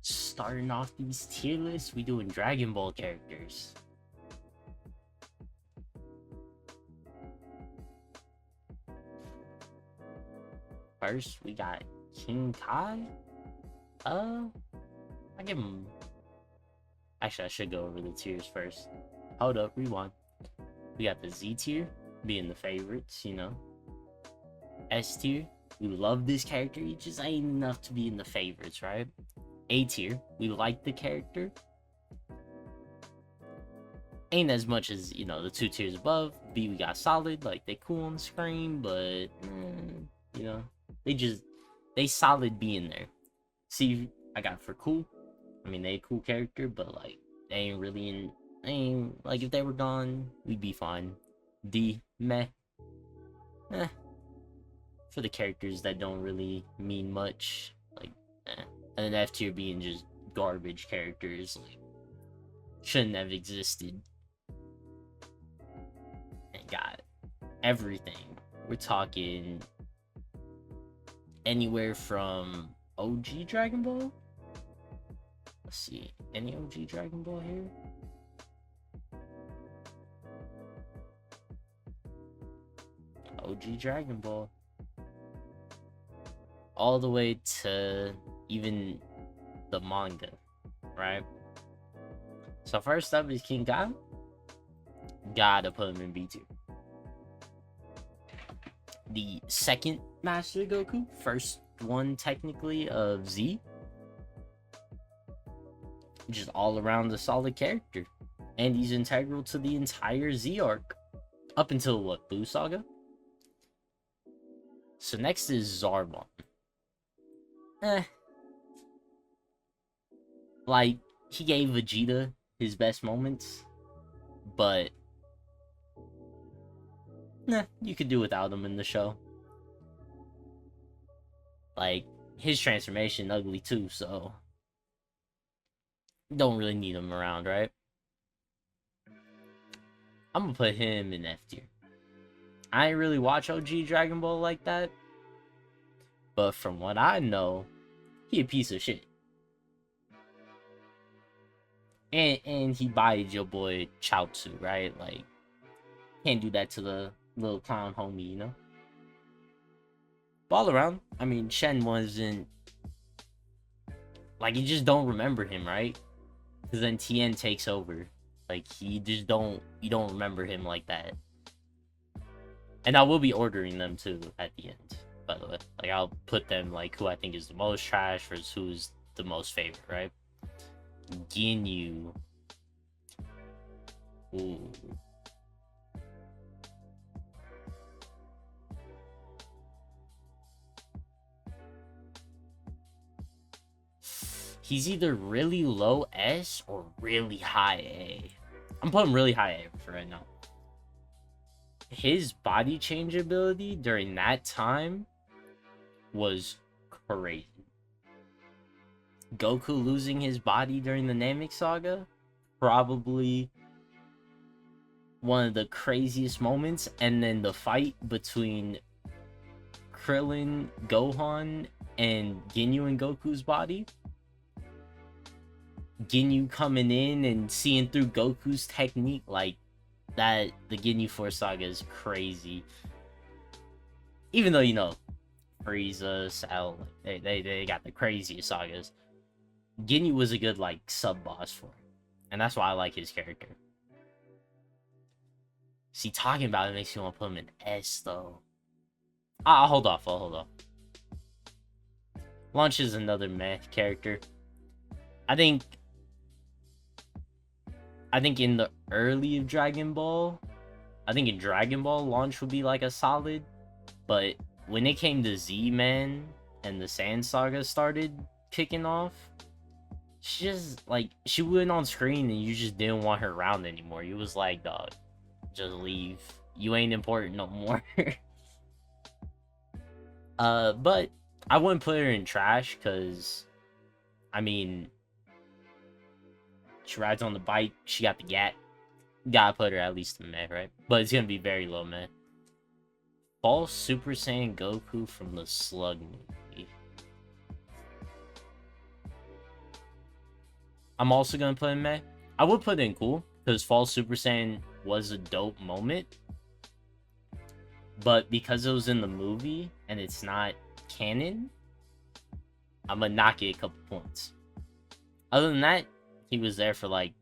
Starting off these tier lists, we doing Dragon Ball characters. First, we got King Kai. I give him. Actually, I should go over the tiers first. Hold up, rewind. We got the Z tier being the favorites, you know. S tier, we love this character. He just ain't enough to be in the favorites, right? A tier, we like the character. Ain't as much as, you know, the two tiers above. B, we got solid, like they cool on the screen, but you know, they solid being there. C, I got for cool. I mean, they a cool character, but like they ain't really in. Ain't like if they were gone, we'd be fine. D, meh. For the characters that don't really mean much, like, and then F tier being just garbage characters, like shouldn't have existed. And got everything. We're talking anywhere from OG Dragon Ball. Let's see, any OG Dragon Ball here? OG Dragon Ball. All the way to even the manga, right? So first up is King Kai. Gotta put him in B tier. The second Master Goku, first one technically of Z. Just all around a solid character. And he's integral to the entire Z arc. Up until what, Buu Saga? So next is Zarbon. Like, he gave Vegeta his best moments, but you could do without him in the show. Like, his transformation ugly too, so don't really need him around, right? I'm gonna put him in F tier. I ain't really watch OG Dragon Ball like that, but from what I know, he a piece of shit. And he bodied your boy Chaozu, right? Like, can't do that to the little clown homie, you know? But all around, I mean, Shen wasn't... Like, you just don't remember him, right? Because then Tien takes over. Like, you don't remember him like that. And I will be ordering them, too, at the end, by the way. Like, I'll put them, like, who I think is the most trash versus who's the most favorite, right? Ginyu. Ooh. He's either really low S or really high A. I'm putting really high A for right now. His body change ability during that time was crazy. Goku losing his body during the Namek Saga, probably one of the craziest moments. And then the fight between Krillin, Gohan, and Ginyu in Goku's body. Ginyu coming in and seeing through Goku's technique, like that. The Ginyu Force Saga is crazy. Even though, you know, Frieza, Cell, they got the craziest sagas. Ginyu was a good, like, sub-boss for him. And that's why I like his character. See, talking about it makes me want to put him in S, though. I'll hold off. Launch is another meh character. I think in the early of Dragon Ball, I think in Dragon Ball, Launch would be like a solid. But when it came to Z-Man and the Sand Saga started kicking off, she went on screen and you just didn't want her around anymore. You was like, dog, just leave. You ain't important no more. But I wouldn't put her in trash, because, I mean, she rides on the bike, she got the gat. Gotta put her at least in meh, right? But it's gonna be very low meh. False Super Saiyan Goku from the Slug movie. I'm also gonna put in Meh. I would put in cool because Fall Super Saiyan was a dope moment, but because it was in the movie and it's not canon, I'm gonna knock it a couple points. Other than that, he was there for like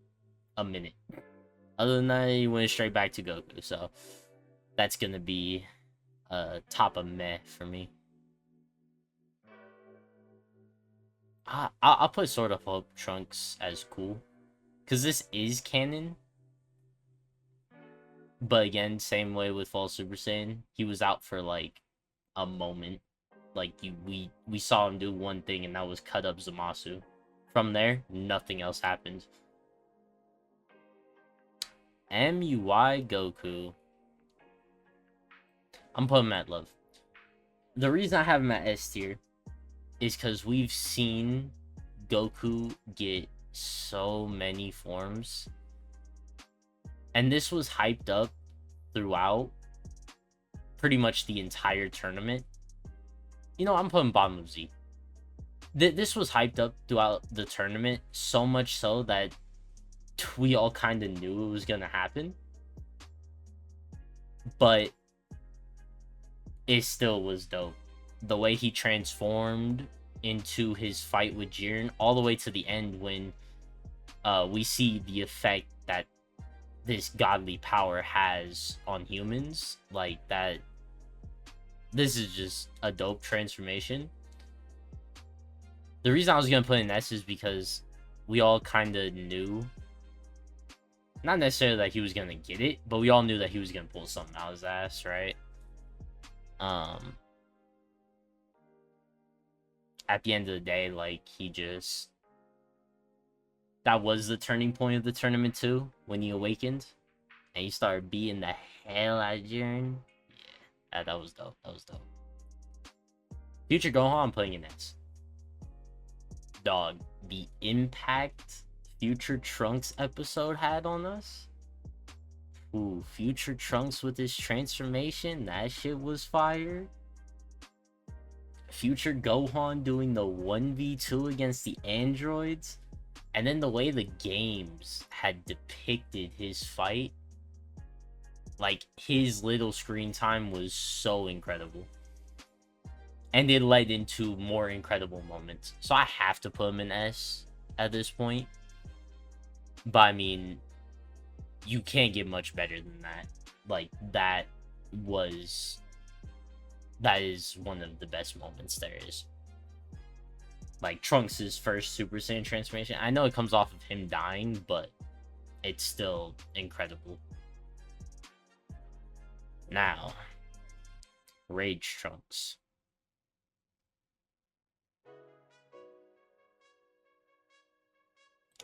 a minute. Other than that, he went straight back to Goku. So that's gonna be top of Meh for me. I'll put Sword of Hope Trunks as cool, because this is canon. But again, same way with Fall Super Saiyan, he was out for like a moment. Like we saw him do one thing, and that was cut up Zamasu. From there, nothing else happened. MUI Goku. I'm putting him at love. The reason I have him at S tier is because we've seen Goku get so many forms. And this was hyped up throughout pretty much the entire tournament. You know, I'm putting bottom of Z. This was hyped up throughout the tournament, so much so that we all kind of knew it was going to happen. But it still was dope. The way he transformed into his fight with Jiren, all the way to the end when we see the effect that this godly power has on humans. Like that, this is just a dope transformation. The reason I was gonna put in S is because we all kind of knew, not necessarily that he was gonna get it, but we all knew that he was gonna pull something out of his ass, right? At the end of the day, like, that was the turning point of the tournament too, when he awakened and he started beating the hell out of Jiren. Yeah, that was dope. That was dope. Future Gohan, I'm putting in S. Dog, the impact Future Trunks episode had on us. Ooh, Future Trunks with his transformation, that shit was fire. Future Gohan doing the 1v2 against the androids, and then the way the games had depicted his fight, like, his little screen time was so incredible. And it led into more incredible moments. So I have to put him in S at this point. But I mean, you can't get much better than that. Like, that is one of the best moments there is. Like, Trunks' first Super Saiyan transformation. I know it comes off of him dying, but it's still incredible. Now, Rage Trunks.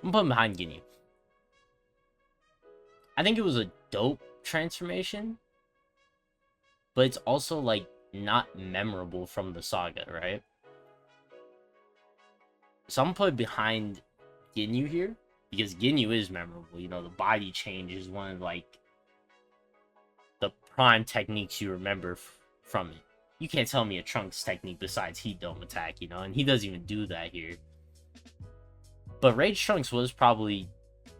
I'm putting behind Ginyu. I think it was a dope transformation, but it's also, like, not memorable from the saga, right? So I'm putting behind Ginyu here, because Ginyu is memorable. You know, the body change is one of, like, the prime techniques you remember from it. You can't tell me a Trunks technique besides Heat Dome attack, you know, and he doesn't even do that here. But Rage Trunks was probably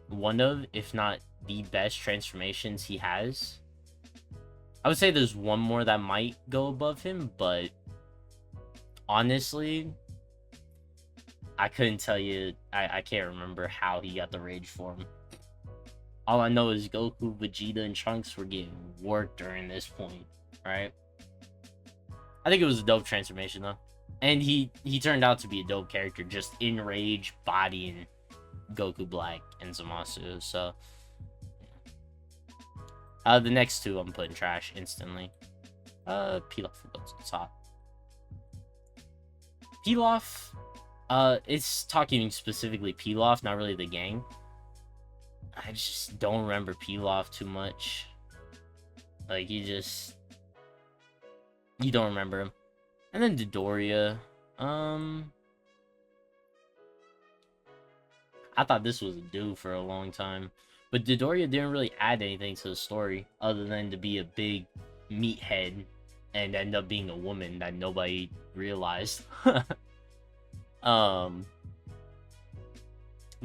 one of, if not the best transformations he has. I would say there's one more that might go above him, but honestly, I couldn't tell you. I can't remember how he got the Rage form. All I know is Goku, Vegeta, and Trunks were getting worked during this point, right? I think it was a dope transformation, though. And he turned out to be a dope character, just in Rage, bodying Goku Black and Zamasu, so... the next two I'm putting trash instantly. Pilaf will go to the top. Pilaf, it's talking specifically Pilaf, not really the gang. I just don't remember Pilaf too much. Like, you don't remember him. And then Dodoria, I thought this was a dude for a long time. But Dodoria didn't really add anything to the story other than to be a big meathead and end up being a woman that nobody realized. But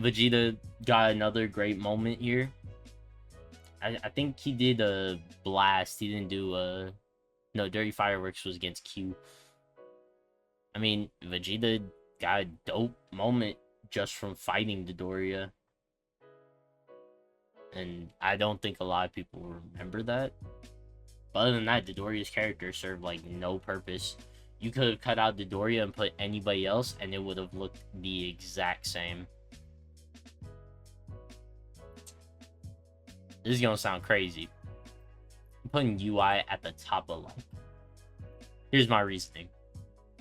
Vegeta got another great moment here. I think he did a blast. He didn't do a... No, Dirty Fireworks was against Q. I mean, Vegeta got a dope moment just from fighting Dodoria. And I don't think a lot of people remember that. But other than that, Dodoria's character served like no purpose. You could have cut out Dodoria and put anybody else, and it would have looked the exact same. This is gonna sound crazy. I'm putting UI at the top of life. Here's my reasoning.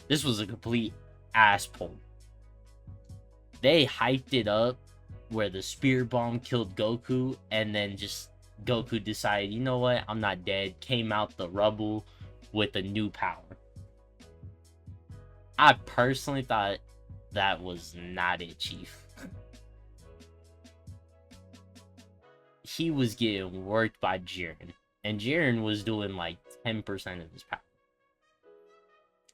This was a complete ass pull. They hyped it up where the Spirit Bomb killed Goku, and then just Goku decided, you know what, I'm not dead. Came out the rubble with a new power. I personally thought that was not it, Chief. He was getting worked by Jiren, and Jiren was doing like 10% of his power.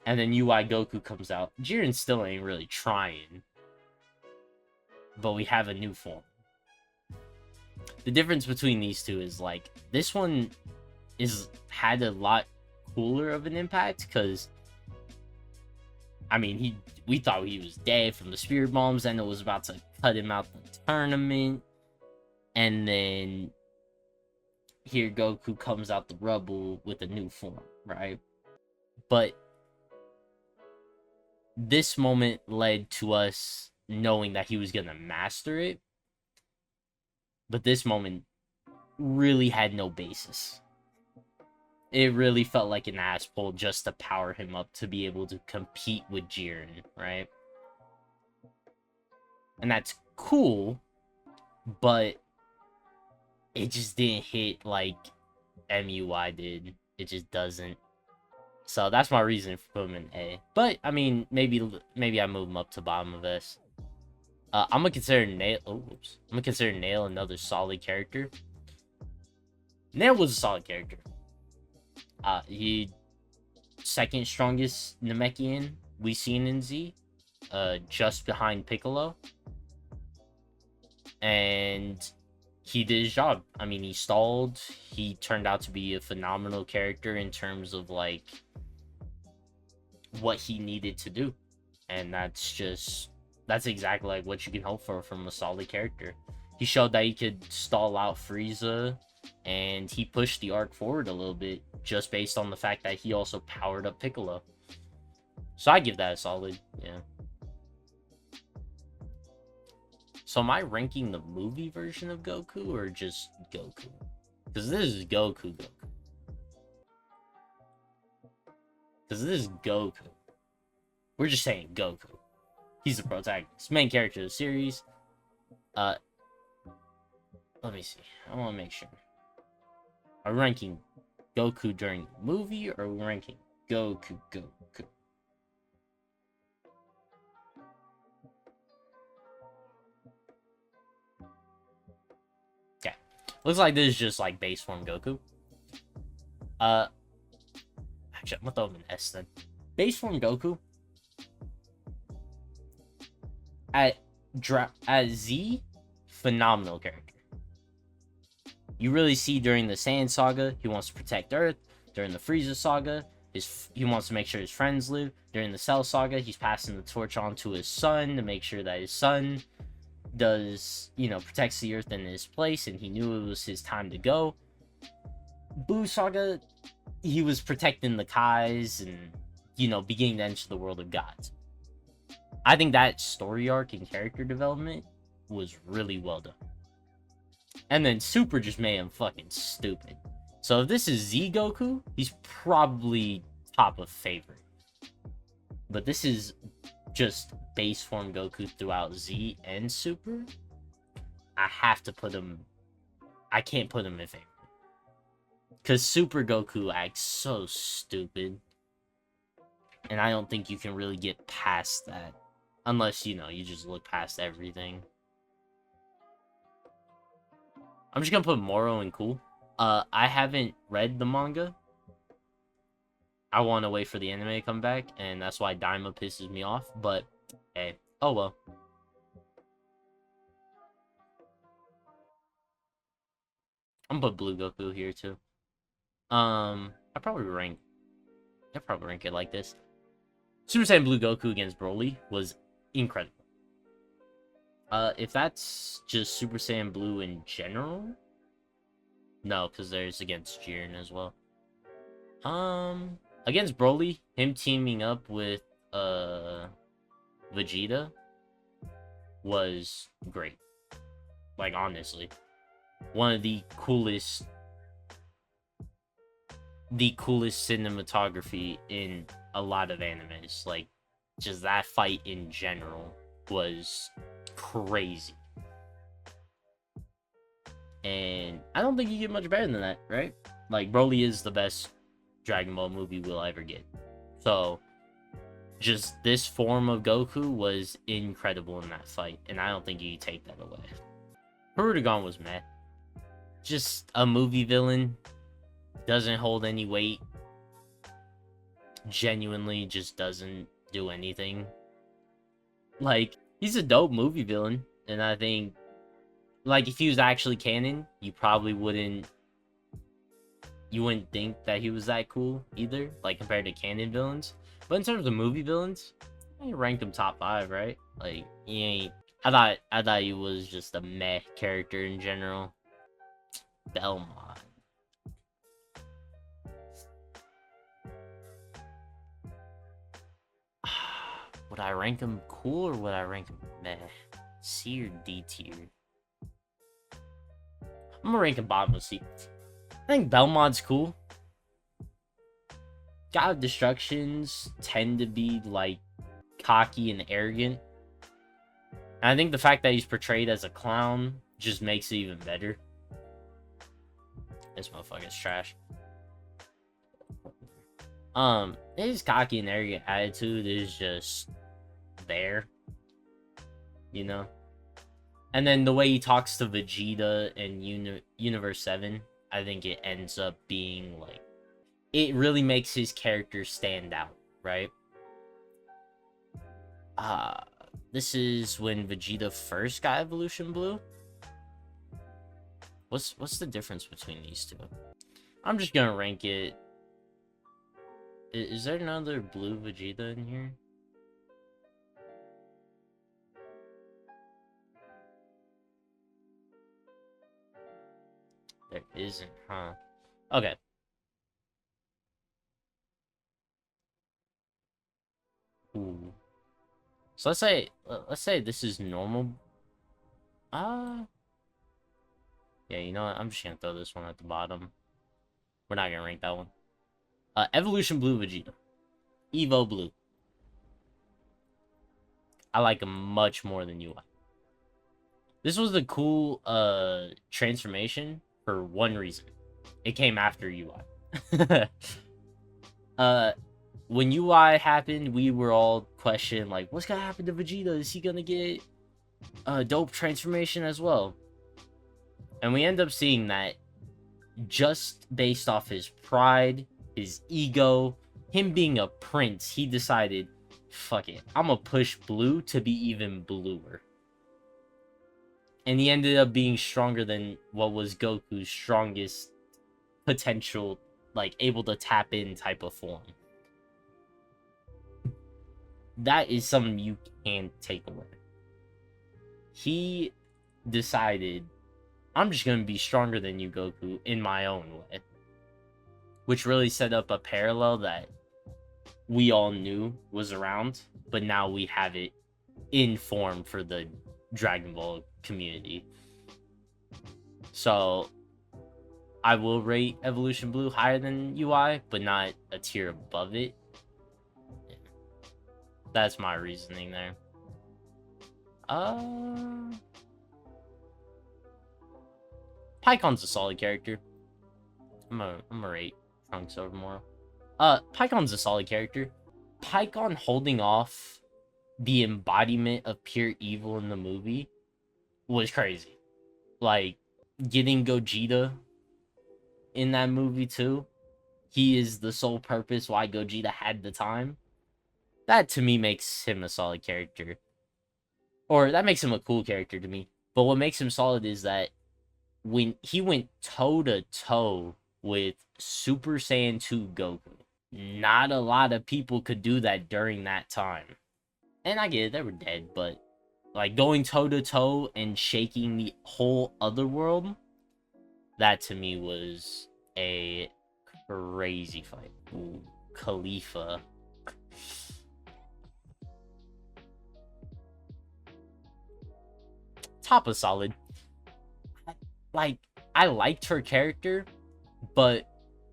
And then UI Goku comes out. Jiren still ain't really trying, but we have a new form. The difference between these two is like this one had a lot cooler of an impact because I mean we thought he was dead from the Spirit Bombs, and it was about to cut him out the tournament. And then here Goku comes out the rubble with a new form, right? But this moment led to us knowing that he was going to master it. But this moment really had no basis. It really felt like an ass pull just to power him up to be able to compete with Jiren, right? And that's cool, but it just didn't hit like MUI did. It just doesn't. So that's my reason for putting him in A. But I mean, maybe I move him up to bottom of S. I'm gonna consider Nail. Oh, oops. I'm gonna consider Nail another solid character. Nail was a solid character. He second strongest Namekian we seen in Z, just behind Piccolo. And he did his job. I mean, he stalled. He turned out to be a phenomenal character in terms of like what he needed to do, and that's exactly like what you can hope for from a solid character. He showed that he could stall out Frieza, and he pushed the arc forward a little bit just based on the fact that he also powered up Piccolo. So I give that a solid, yeah. So am I ranking the movie version of Goku or just Goku? Because this is Goku. Because this is Goku. We're just saying Goku. He's the protagonist, main character of the series. Let me see. I want to make sure. Are we ranking Goku during the movie, or are we ranking Goku? Okay. Looks like this is just like base form Goku. Actually, I'm gonna throw him an S then. Base form Goku. At Z, phenomenal character. You really see during the Saiyan saga, he wants to protect Earth. During the Frieza saga, he wants to make sure his friends live. During the Cell saga, he's passing the torch on to his son to make sure that his son does, protects the Earth in his place, and he knew it was his time to go. Buu saga, he was protecting the Kais and, beginning to enter the world of gods. I think that story arc and character development was really well done. And then Super just made him fucking stupid. So if this is Z Goku, he's probably top of favorite. But this is just base form Goku throughout Z and Super. I have to put him... I can't put him in favorite. Because Super Goku acts so stupid. And I don't think you can really get past that. Unless, you just look past everything. I'm just gonna put Moro in cool. I haven't read the manga. I want to wait for the anime to come back, and that's why Daima pisses me off. But, hey, oh well. I'm gonna put Blue Goku here too. I'd probably rank it like this. Super Saiyan Blue Goku against Broly was incredible. If that's just Super Saiyan Blue in general, no, because there's against Jiren as well. Against Broly, him teaming up with Vegeta was great. Like, honestly, one of the coolest cinematography in a lot of animes. Like, just that fight in general was crazy. And I don't think you get much better than that, right? Like, Broly is the best Dragon Ball movie we'll ever get. So, just this form of Goku was incredible in that fight, and I don't think you can take that away. Hirudegarn was meh. Just a movie villain. Doesn't hold any weight. Genuinely just doesn't do anything. Like, he's a dope movie villain, and I think, like, if he was actually canon, you probably wouldn't think that he was that cool either, like, compared to canon villains. But in terms of movie villains, I ranked him top 5, right? Like, he ain't. I thought he was just a meh character in general. Belmont. Would I rank him cool or would I rank him meh? C or D tier? I'm gonna rank him bottom of C. I think Belmont's cool. God of Destructions tend to be, like, cocky and arrogant. And I think the fact that he's portrayed as a clown just makes it even better. This motherfucker's trash. His cocky and arrogant attitude is just there. You know? And then the way he talks to Vegeta in Universe 7, I think it ends up being, like, it really makes his character stand out, right? This is when Vegeta first got Evolution Blue. What's the difference between these two? I'm just gonna rank it. Is there another blue Vegeta in here? There isn't, huh? Okay. Ooh. So let's say this is normal. Yeah, you know what? I'm just gonna throw this one at the bottom. We're not gonna rank that one. Evolution Blue Vegeta. Evo Blue. I like him much more than UI. This was the cool transformation for one reason. It came after UI. When UI happened, we were all questioning, like, what's gonna happen to Vegeta? Is he gonna get a dope transformation as well? And we end up seeing that just based off his pride, his ego, him being a prince, he decided, fuck it, I'm gonna push blue to be even bluer. And he ended up being stronger than what was Goku's strongest potential, like, able to tap in type of form. That is something you can't take away. He decided, I'm just going to be stronger than you, Goku, in my own way. Which really set up a parallel that we all knew was around, but now we have it in form for the Dragon Ball community. So, I will rate Evolution Blue higher than UI, but not a tier above it. That's my reasoning there. Paikon's a solid character. I'm gonna rate Trunks over Moro. Paikon's a solid character. Paikon holding off the embodiment of pure evil in the movie was crazy. Like, getting Gogeta in that movie too. He is the sole purpose why Gogeta had the time. That, to me, makes him a solid character. Or, that makes him a cool character to me. But what makes him solid is that when he went toe to toe with Super Saiyan 2 Goku. Not a lot of people could do that during that time. And I get it, they were dead, but like going toe to toe and shaking the whole other world, that to me was a crazy fight. Ooh, Khalifa. Top of solid. Like, I liked her character, but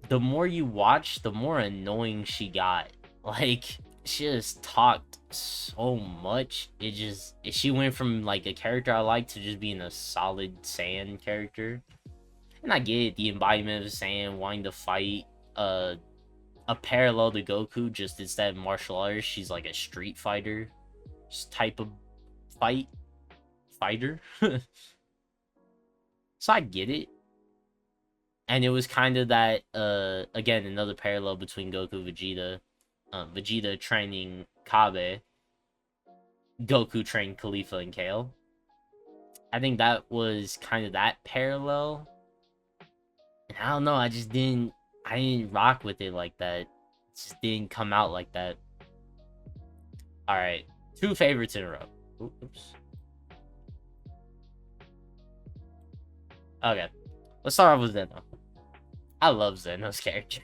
the more you watch, the more annoying she got. Like, she just talked so much. She went from like a character I liked to just being a solid Saiyan character. And I get it, the embodiment of Saiyan wanting to fight a parallel to Goku, just instead of martial arts, she's like a street fighter type of fighter. So I get it. And it was kind of that, again, another parallel between Goku and Vegeta. Vegeta training Kabe. Goku trained Khalifa and Kale. I think that was kind of that parallel. And I don't know, I didn't rock with it like that. It just didn't come out like that. Alright, 2 favorites in a row. Oops. Okay, let's start off with Zeno. I love Zeno's character.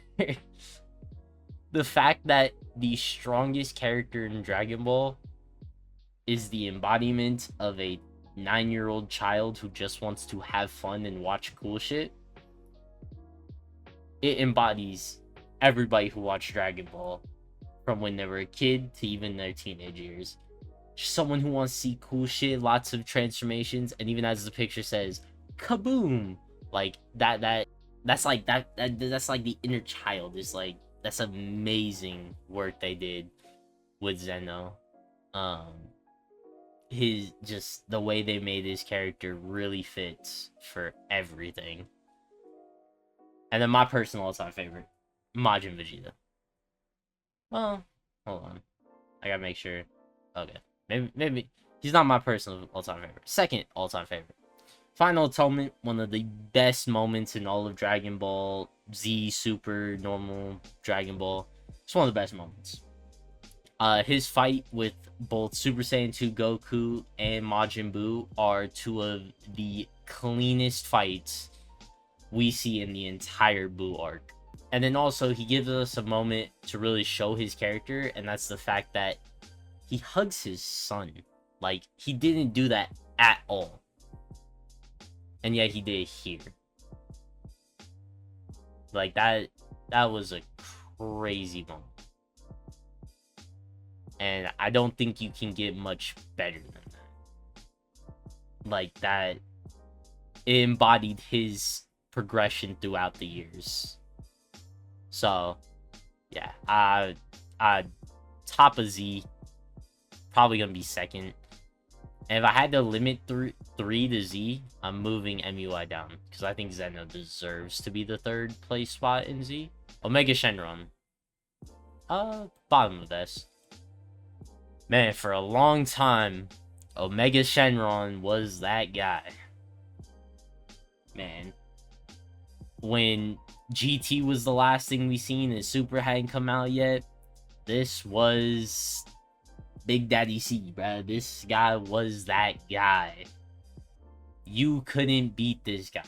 The fact that the strongest character in Dragon Ball is the embodiment of a 9-year-old child who just wants to have fun and watch cool shit. It embodies everybody who watched Dragon Ball from when they were a kid to even their teenage years. Someone who wants to see cool shit, lots of transformations, and even as the picture says, kaboom! Like that's like the inner child. Is like, that's amazing work they did with Zeno. His, just the way they made his character really fits for everything. And then my personal all-time favorite, Majin Vegeta. Well, hold on, I gotta make sure. Okay, maybe he's not my personal all-time favorite. Second all-time favorite, Final Atonement, one of the best moments in all of Dragon Ball Z, Super, normal Dragon Ball. It's one of the best moments. His fight with both Super Saiyan 2 Goku and Majin Buu are 2 of the cleanest fights we see in the entire Buu arc. And then also, he gives us a moment to really show his character, and that's the fact that he hugs his son. Like, he didn't do that at all. And yet he did here. Like, that was a crazy moment. And I don't think you can get much better than that. Like, that, it embodied his progression throughout the years. So, yeah, top of Z, probably gonna be second. And if I had to limit 3 to Z, I'm moving MUI down, because I think Zeno deserves to be the 3rd place spot in Z. Omega Shenron, bottom of this. Man, for a long time, Omega Shenron was that guy. Man, when GT was the last thing we seen and Super hadn't come out yet, this was Big Daddy C, bruh. This guy was that guy. You couldn't beat this guy.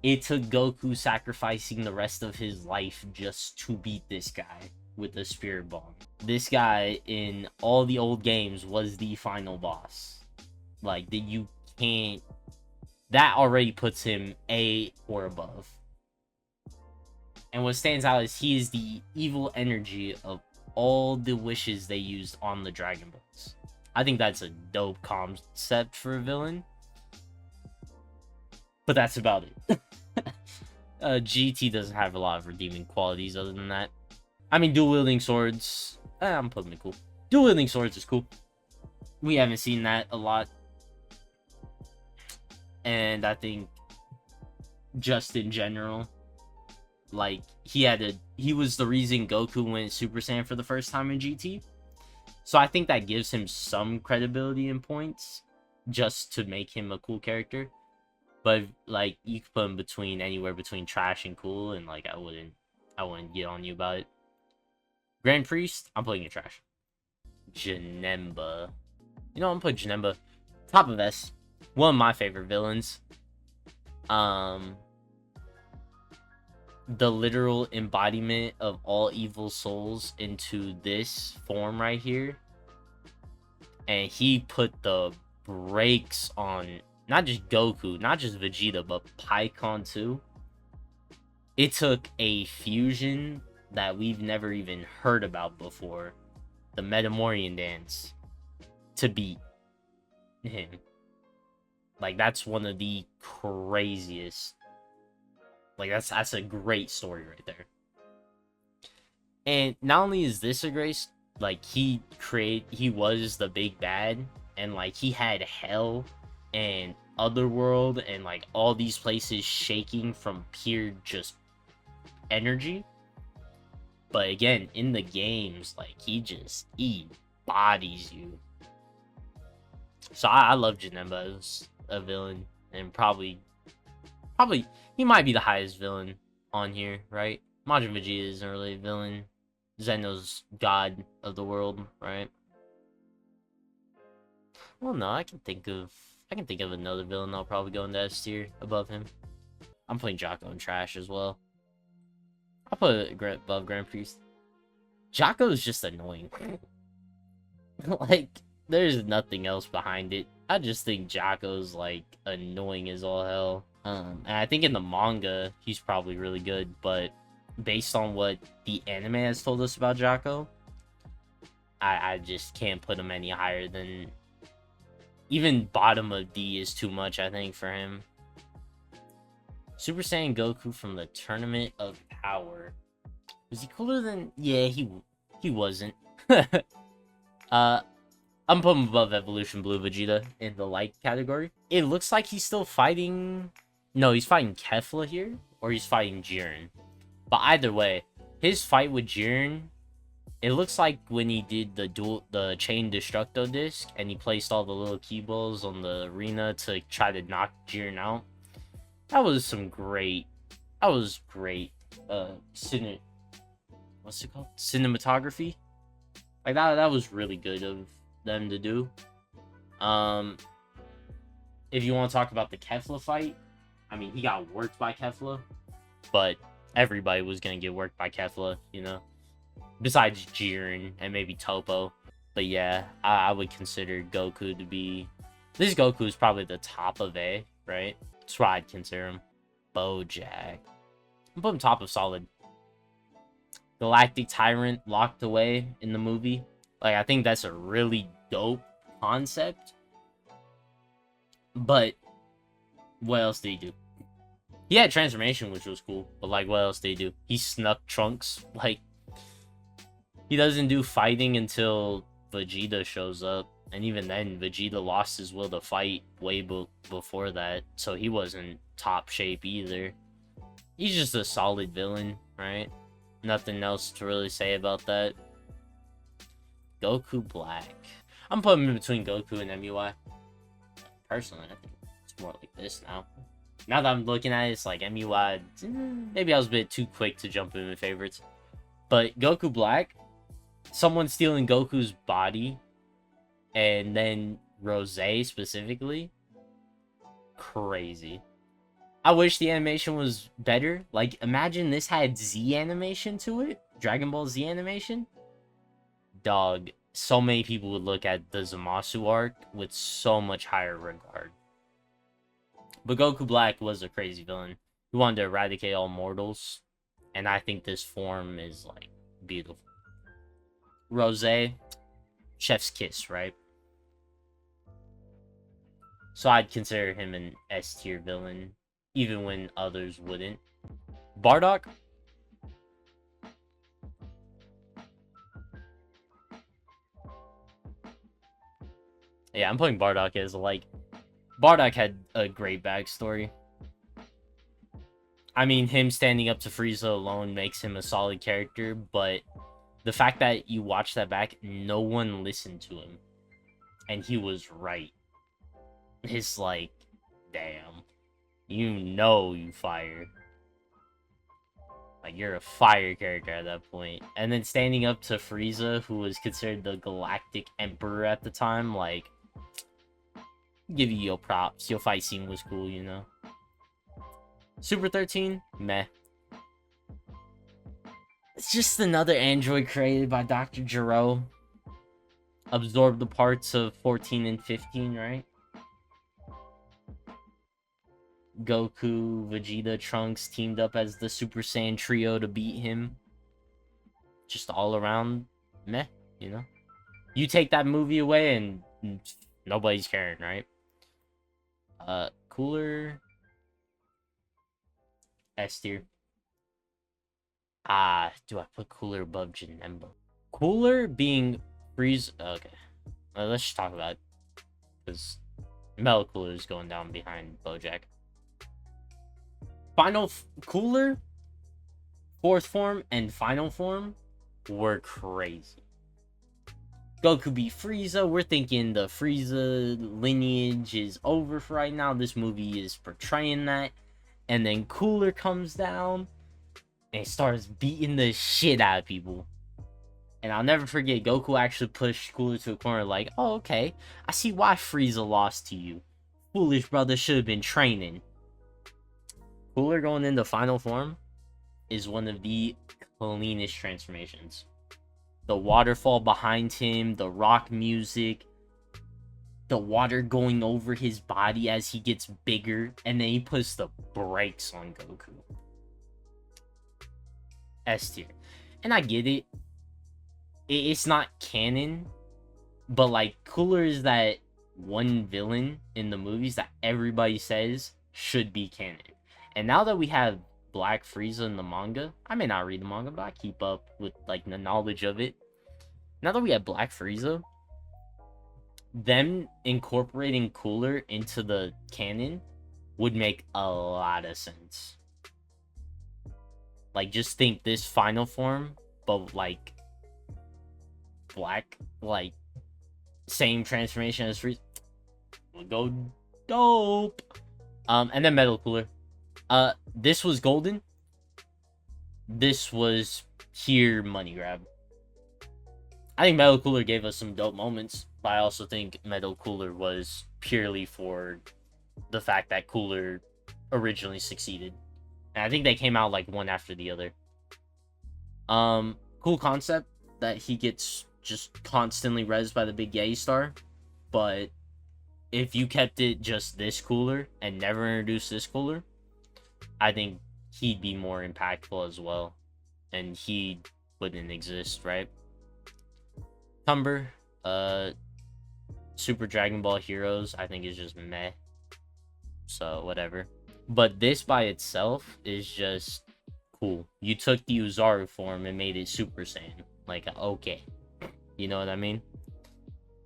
It took Goku sacrificing the rest of his life just to beat this guy with the Spirit Bomb. This guy in all the old games was the final boss. Like, that you can't... That already puts him A or above. And what stands out is he is the evil energy of all the wishes they used on the Dragon Balls. I think that's a dope concept for a villain. But that's about it. GT doesn't have a lot of redeeming qualities other than that. I mean, dual-wielding swords, I'm putting it cool. Dual-wielding swords is cool. We haven't seen that a lot. And I think, just in general, like, he was the reason Goku went Super Saiyan for the first time in GT. So I think that gives him some credibility and points, just to make him a cool character. But like you could put him between anywhere between trash and cool, and like I wouldn't get on you about it. Grand Priest, I'm putting it trash. Janemba. You know, I'm putting Janemba top of S. One of my favorite villains. The literal embodiment of all evil souls into this form right here. And he put the brakes on not just Goku, not just Vegeta, but Pikkon too. It took a fusion that we've never even heard about before, the Metamorian dance, to beat him. Like, that's one of the craziest. Like, that's a great story right there. And not only is this a great, like, he was the big bad, and like he had hell and Otherworld and like all these places shaking from pure just energy. But again, in the games, like he bodies you. So I love Janemba as a villain, and probably he might be the highest villain on here, right? Majin Vegeta isn't really a villain. Zeno's god of the world, right? Well, no, I can think of another villain that'll probably go in the S tier above him. I'm putting Jocko in trash as well. I'll put it above Grand Priest. Jocko is just annoying. Like, there's nothing else behind it. I just think Jocko's like annoying as all hell. And I think in the manga he's probably really good, but based on what the anime has told us about Jocko, I just can't put him any higher than even bottom of D is too much, I think, for him. Super Saiyan Goku from the Tournament of Power. Was he cooler than? Yeah, he wasn't. I'm putting him above Evolution Blue Vegeta in the light category. It looks like he's still fighting. No, he's fighting Kefla here, or he's fighting Jiren. But either way, his fight with Jiren, it looks like when he did the Chain Destructo disc, and he placed all the little key balls on the arena to try to knock Jiren out. That was great. What's it called? Cinematography. Like that was really good of them to do. If you want to talk about the Kefla fight, I mean, he got worked by Kefla, but everybody was gonna get worked by Kefla, you know, besides Jiren and maybe Toppo. But yeah, I would consider Goku to be. This Goku is probably the top of A, right? That's why I'd consider him. Bojack. I'm putting him top of solid. Galactic Tyrant locked away in the movie. Like, I think that's a really dope concept. But what else did he do? He had transformation, which was cool. But like, what else did he do? He snuck Trunks. Like, he doesn't do fighting until Vegeta shows up. And even then, Vegeta lost his will to fight way before that. So he wasn't top shape either. He's just a solid villain, right? Nothing else to really say about that. Goku Black. I'm putting him in between Goku and MUI. Personally, I think it's more like this now. Now that I'm looking at it, it's like MUI. Maybe I was a bit too quick to jump in favorites. But Goku Black, someone stealing Goku's body, and then Rose specifically, crazy. I wish the animation was better. Like, imagine this had Z animation to it. Dragon Ball Z animation. Dog, so many people would look at the Zamasu arc with so much higher regard. But Goku Black was a crazy villain. He wanted to eradicate all mortals. And I think this form is, like, beautiful. Rose, chef's kiss, right? So I'd consider him an S tier villain, even when others wouldn't. Bardock? Yeah, I'm putting Bardock as, like... Bardock had a great backstory. I mean, him standing up to Frieza alone makes him a solid character, but the fact that you watch that back, no one listened to him. And he was right. It's like, damn. You know you fire. Like, you're a fire character at that point. And then standing up to Frieza, who was considered the Galactic Emperor at the time, like, give you your props. Your fight scene was cool, you know? Super 13? Meh. It's just another android created by Dr. Gero. Absorbed the parts of 14 and 15, right? Goku, Vegeta, Trunks teamed up as the Super Saiyan trio to beat him. Just all around meh, you know? You take that movie away and nobody's caring, right? Cooler. S tier. Do I put Cooler above Janemba? Cooler being Frieza. Okay. Let's just talk about it. Because Metal Cooler is going down behind Bojack. Cooler, fourth form, and final form were crazy. Goku beat Frieza. We're thinking the Frieza lineage is over for right now. This movie is portraying that. And then Cooler comes down and starts beating the shit out of people. And I'll never forget, Goku actually pushed Cooler to a corner like, oh, okay, I see why Frieza lost to you. Foolish brother should have been training. Cooler going into final form is one of the cleanest transformations. The waterfall behind him, the rock music, the water going over his body as he gets bigger, and then he puts the brakes on Goku. S tier. And I get it. It's not canon, but like, Cooler is that one villain in the movies that everybody says should be canon. And now that we have Black Frieza in the manga, I may not read the manga, but I keep up with like the knowledge of it. Now that we have Black Frieza, them incorporating Cooler into the canon would make a lot of sense. Like, just think this final form, but like Black, like same transformation as Frieza would go dope. And then Metal Cooler. This was golden. This was pure money grab. I think Metal Cooler gave us some dope moments, but I also think Metal Cooler was purely for the fact that Cooler originally succeeded. And I think they came out like one after the other. Cool concept that he gets just constantly rezzed by the big Yay star, but if you kept it just this Cooler and never introduced this Cooler, I think he'd be more impactful as well, and he wouldn't exist, right? Tumber, Super Dragon Ball Heroes, I think is just meh. So whatever. But this by itself is just cool. You took the Uzaru form and made it Super Saiyan. Like, okay. You know what I mean?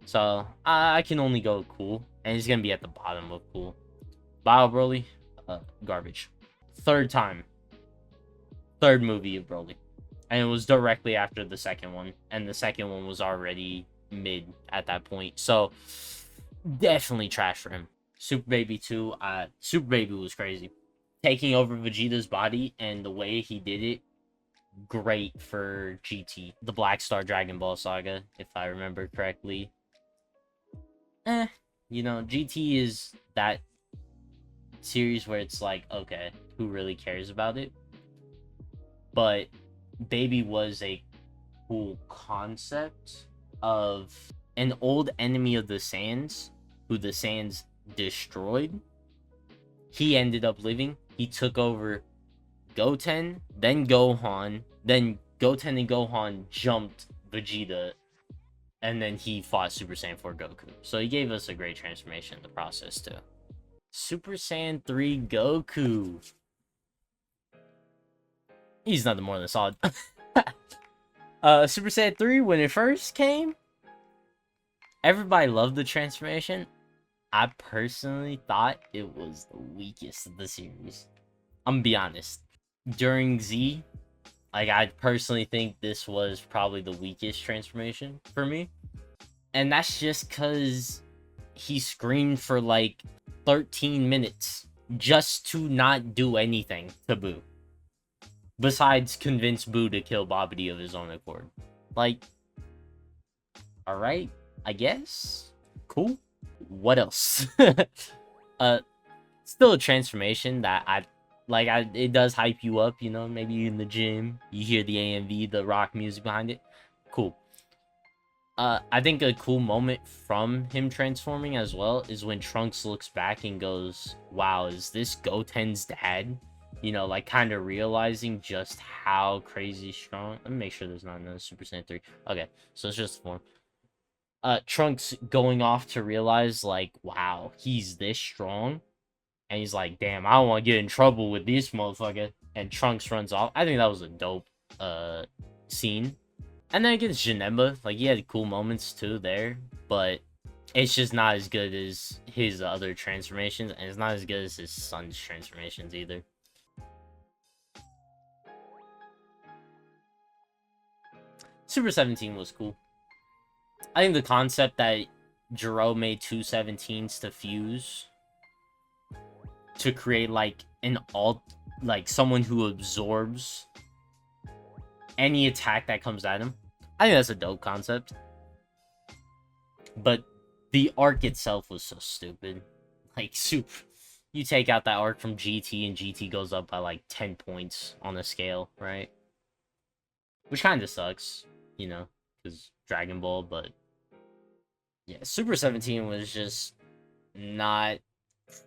So I can only go cool, and it's gonna be at the bottom of cool. Bio Broly, garbage. Third movie of Broly, and it was directly after the second one, and the second one was already mid at that point, so definitely trash for him. Super Baby 2, Super Baby was crazy. Taking over Vegeta's body and the way he did it, great for GT. The Black Star Dragon Ball Saga, if I remember correctly. You know, GT is that series where it's like, okay, who really cares about it? But Baby was a cool concept of an old enemy of the Saiyans, who the Saiyans destroyed. He ended up living. He took over Goten, then Gohan, then Goten and Gohan jumped Vegeta, and then he fought Super Saiyan 4 Goku. So he gave us a great transformation in the process too. Super Saiyan 3 Goku. He's nothing more than solid. Super Saiyan 3, when it first came, everybody loved the transformation. I personally thought it was the weakest of the series. I'm gonna be honest. During Z, like, I personally think this was probably the weakest transformation for me. And that's just because he screamed for like 13 minutes just to not do anything to Boo. Besides convince Boo to kill Babidi of his own accord. Like, alright, I guess. Cool. What else? Still a transformation that it does hype you up, you know, maybe in the gym, you hear the AMV, the rock music behind it. Cool. I think a cool moment from him transforming as well is when Trunks looks back and goes, wow, is this Goten's dad? You know, like kind of realizing just how crazy strong. Let me make sure there's not another Super Saiyan 3. Okay, so it's just form. Trunks going off to realize, like, wow, he's this strong. And he's like, damn, I don't want to get in trouble with this motherfucker. And Trunks runs off. I think that was a dope scene. And then against Janemba, like, he had cool moments too there. But it's just not as good as his other transformations. And it's not as good as his son's transformations either. Super 17 was cool. I think the concept that Gero made two 17s to fuse to create like an alt, like someone who absorbs any attack that comes at him. I think that's a dope concept. But the arc itself was so stupid. Like, super. You take out that arc from GT and GT goes up by like 10 points on the scale, right? Which kind of sucks, you know, because Dragon Ball, but yeah, Super 17 was just not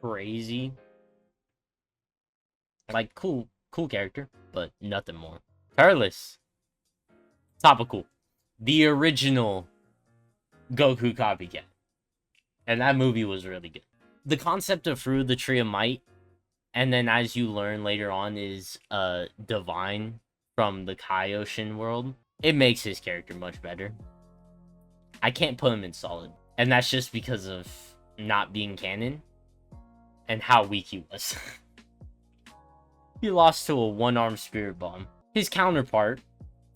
crazy. Like, cool character, but nothing more. Turles. Topical. The original Goku copycat. And that movie was really good. The concept of Fruit of the Tree of Might, and then as you learn later on, is divine from the Kaioshin world. It makes his character much better. I can't put him in solid. And that's just because of not being canon and how weak he was. He lost to a one-armed Spirit Bomb. His counterpart,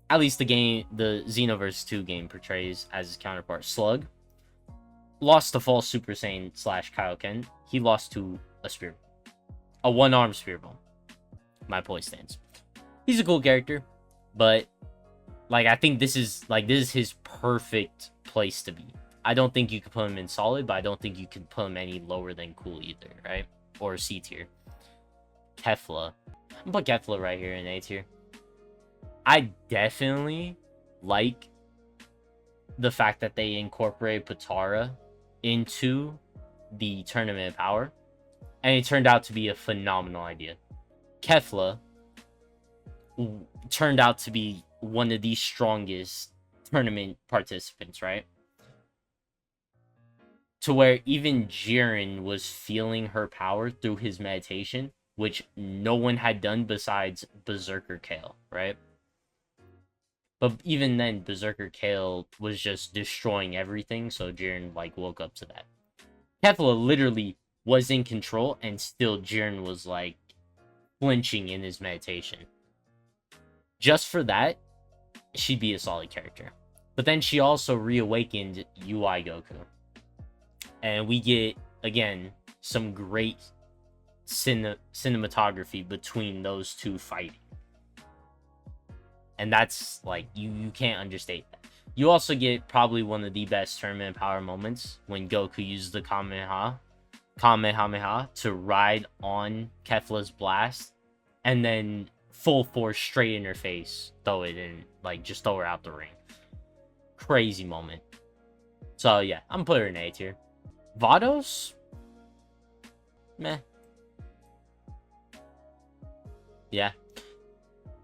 at least the Xenoverse 2 game portrays as his counterpart, Slug, lost to false Super Saiyan / Kaioken. He lost to a Spirit Bomb. A one-armed Spirit Bomb. My point stands. He's a cool character, but like, I think this is his perfect place to be. I don't think you could put him in solid, but I don't think you could put him any lower than cool either, right? Or C tier. Kefla. I'm gonna put Kefla right here in A tier. I definitely like the fact that they incorporate Potara into the Tournament of Power, and it turned out to be a phenomenal idea. Kefla turned out to be one of the strongest tournament participants, right? To where even Jiren was feeling her power through his meditation, which no one had done besides Berserker Kale, right? But even then, Berserker Kale was just destroying everything, so Jiren, like, woke up to that. Kefla literally was in control, and still Jiren was, like, flinching in his meditation. Just for that, she'd be a solid character. But then she also reawakened UI Goku. And we get, again, some great cinematography between those two fighting. And that's, like, you can't understate that. You also get probably one of the best tournament power moments when Goku uses the Kamehameha to ride on Kefla's blast, and then full force straight in her face, throw it in, like, just throw her out the ring. Crazy moment. So yeah, I'm putting her in A tier. Vados? Meh. Yeah.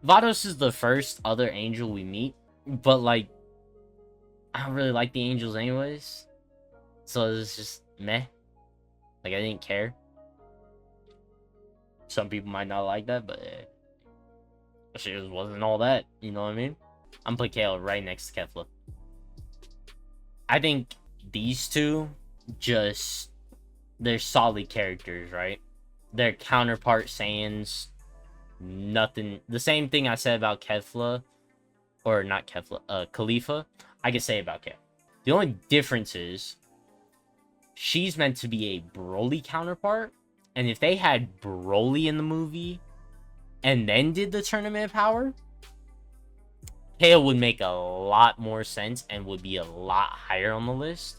Vados is the first other angel we meet, but, like, I don't really like the angels anyways, so it's just meh. Like, I didn't care. Some people might not like that, but it just wasn't all that, you know what I mean? I'm putting Kale right next to Kefla. I think these two, just, they're solid characters, right? They're counterpart Saiyans. Nothing. The same thing I said about Kefla, or not Kefla, Caulifla, I can say about Kale. The only difference is she's meant to be a Broly counterpart, And if they had Broly in the movie and then did the Tournament of Power, Kale would make a lot more sense and would be a lot higher on the list.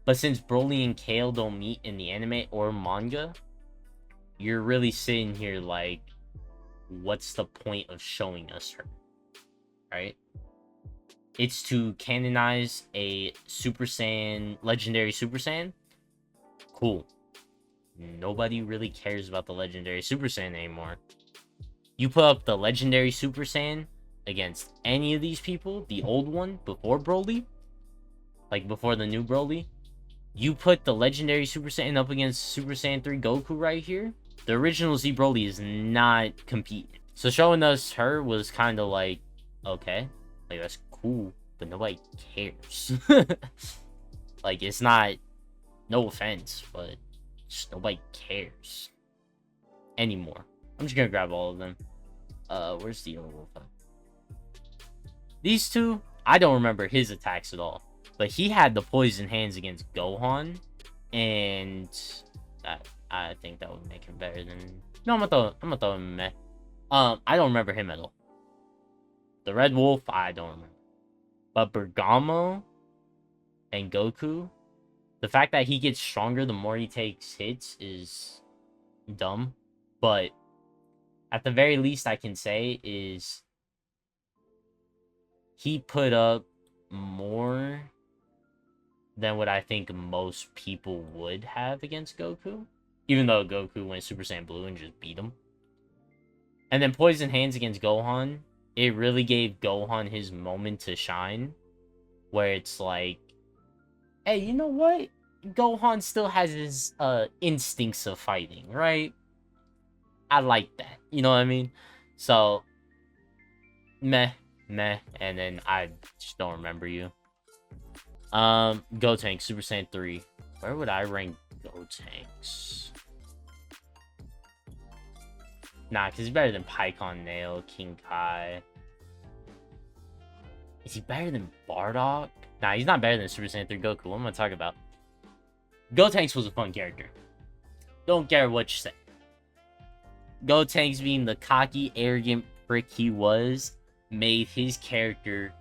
But since Broly and Kale don't meet in the anime or manga, you're really sitting here like, what's the point of showing us her? Right? It's to canonize a Super Saiyan, legendary Super Saiyan. Cool. Nobody really cares about the legendary Super Saiyan anymore. You put up the legendary Super Saiyan against any of these people, the old one before Broly, like before the new Broly, you put the legendary Super Saiyan up against Super Saiyan 3 Goku right here, the original Z Broly is not competing. So showing us her was kind of like, okay, like that's cool, but nobody cares. Like, it's not, no offense, but just nobody cares anymore. I'm just gonna grab all of them. Where's the other wolf? These two, I don't remember his attacks at all, but he had the poison hands against Gohan, and I think that would make him better than. No, I'm gonna throw him in meh. I don't remember him at all. The Red Wolf, I don't remember, but Bergamo and Goku, the fact that he gets stronger the more he takes hits is dumb, but at the very least I can say is he put up more than what I think most people would have against Goku, even though Goku went Super Saiyan Blue and just beat him. And then Poison Hands against Gohan, it really gave Gohan his moment to shine, where it's like, hey, you know what? Gohan still has his instincts of fighting, right? I like that. You know what I mean? So, meh, and then I just don't remember you. Gotenks, Super Saiyan 3. Where would I rank Gotenks? Nah, because he's better than Pikkon Nail, King Kai. Is he better than Bardock? Nah, he's not better than Super Saiyan 3 Goku. What am I talking about? Gotenks was a fun character. Don't care what you say. Gotenks, being the cocky, arrogant prick he was, made his character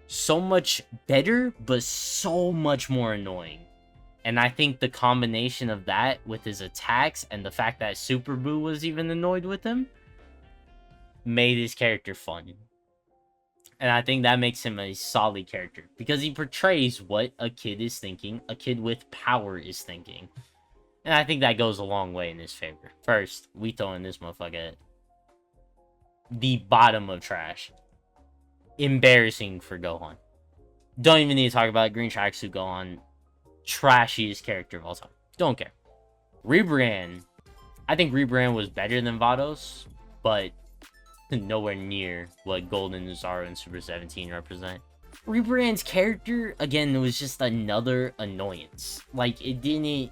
so much better, but so much more annoying. And I think the combination of that with his attacks and the fact that Super Buu was even annoyed with him made his character fun. And I think that makes him a solid character because he portrays what a kid is thinking, a kid with power is thinking. And I think that goes a long way in his favor. First, we throwing this motherfucker at the bottom of trash. Embarrassing for Gohan. Don't even need to talk about it. Green Tracksuit Gohan. Trashiest character of all time. Don't care. Rebran. I think Rebran was better than Vados, but nowhere near what Golden, Zaro, and Super 17 represent. Rebran's character, again, was just another annoyance. Like, it didn't...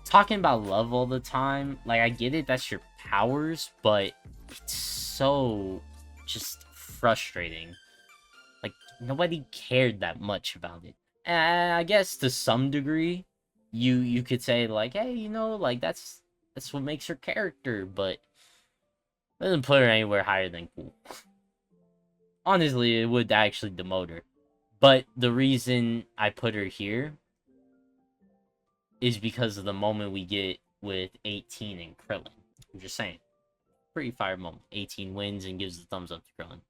Talking about love all the time, like, I get it, that's your powers, but it's so just frustrating. Like, nobody cared that much about it. And I guess to some degree, you could say, like, hey, you know, like, that's what makes her character, but it doesn't put her anywhere higher than cool. Honestly, it would actually demote her. But the reason I put her here is because of the moment we get with 18 and Krillin. I'm just saying. Pretty fire moment. 18 wins and gives the thumbs up to Krillin.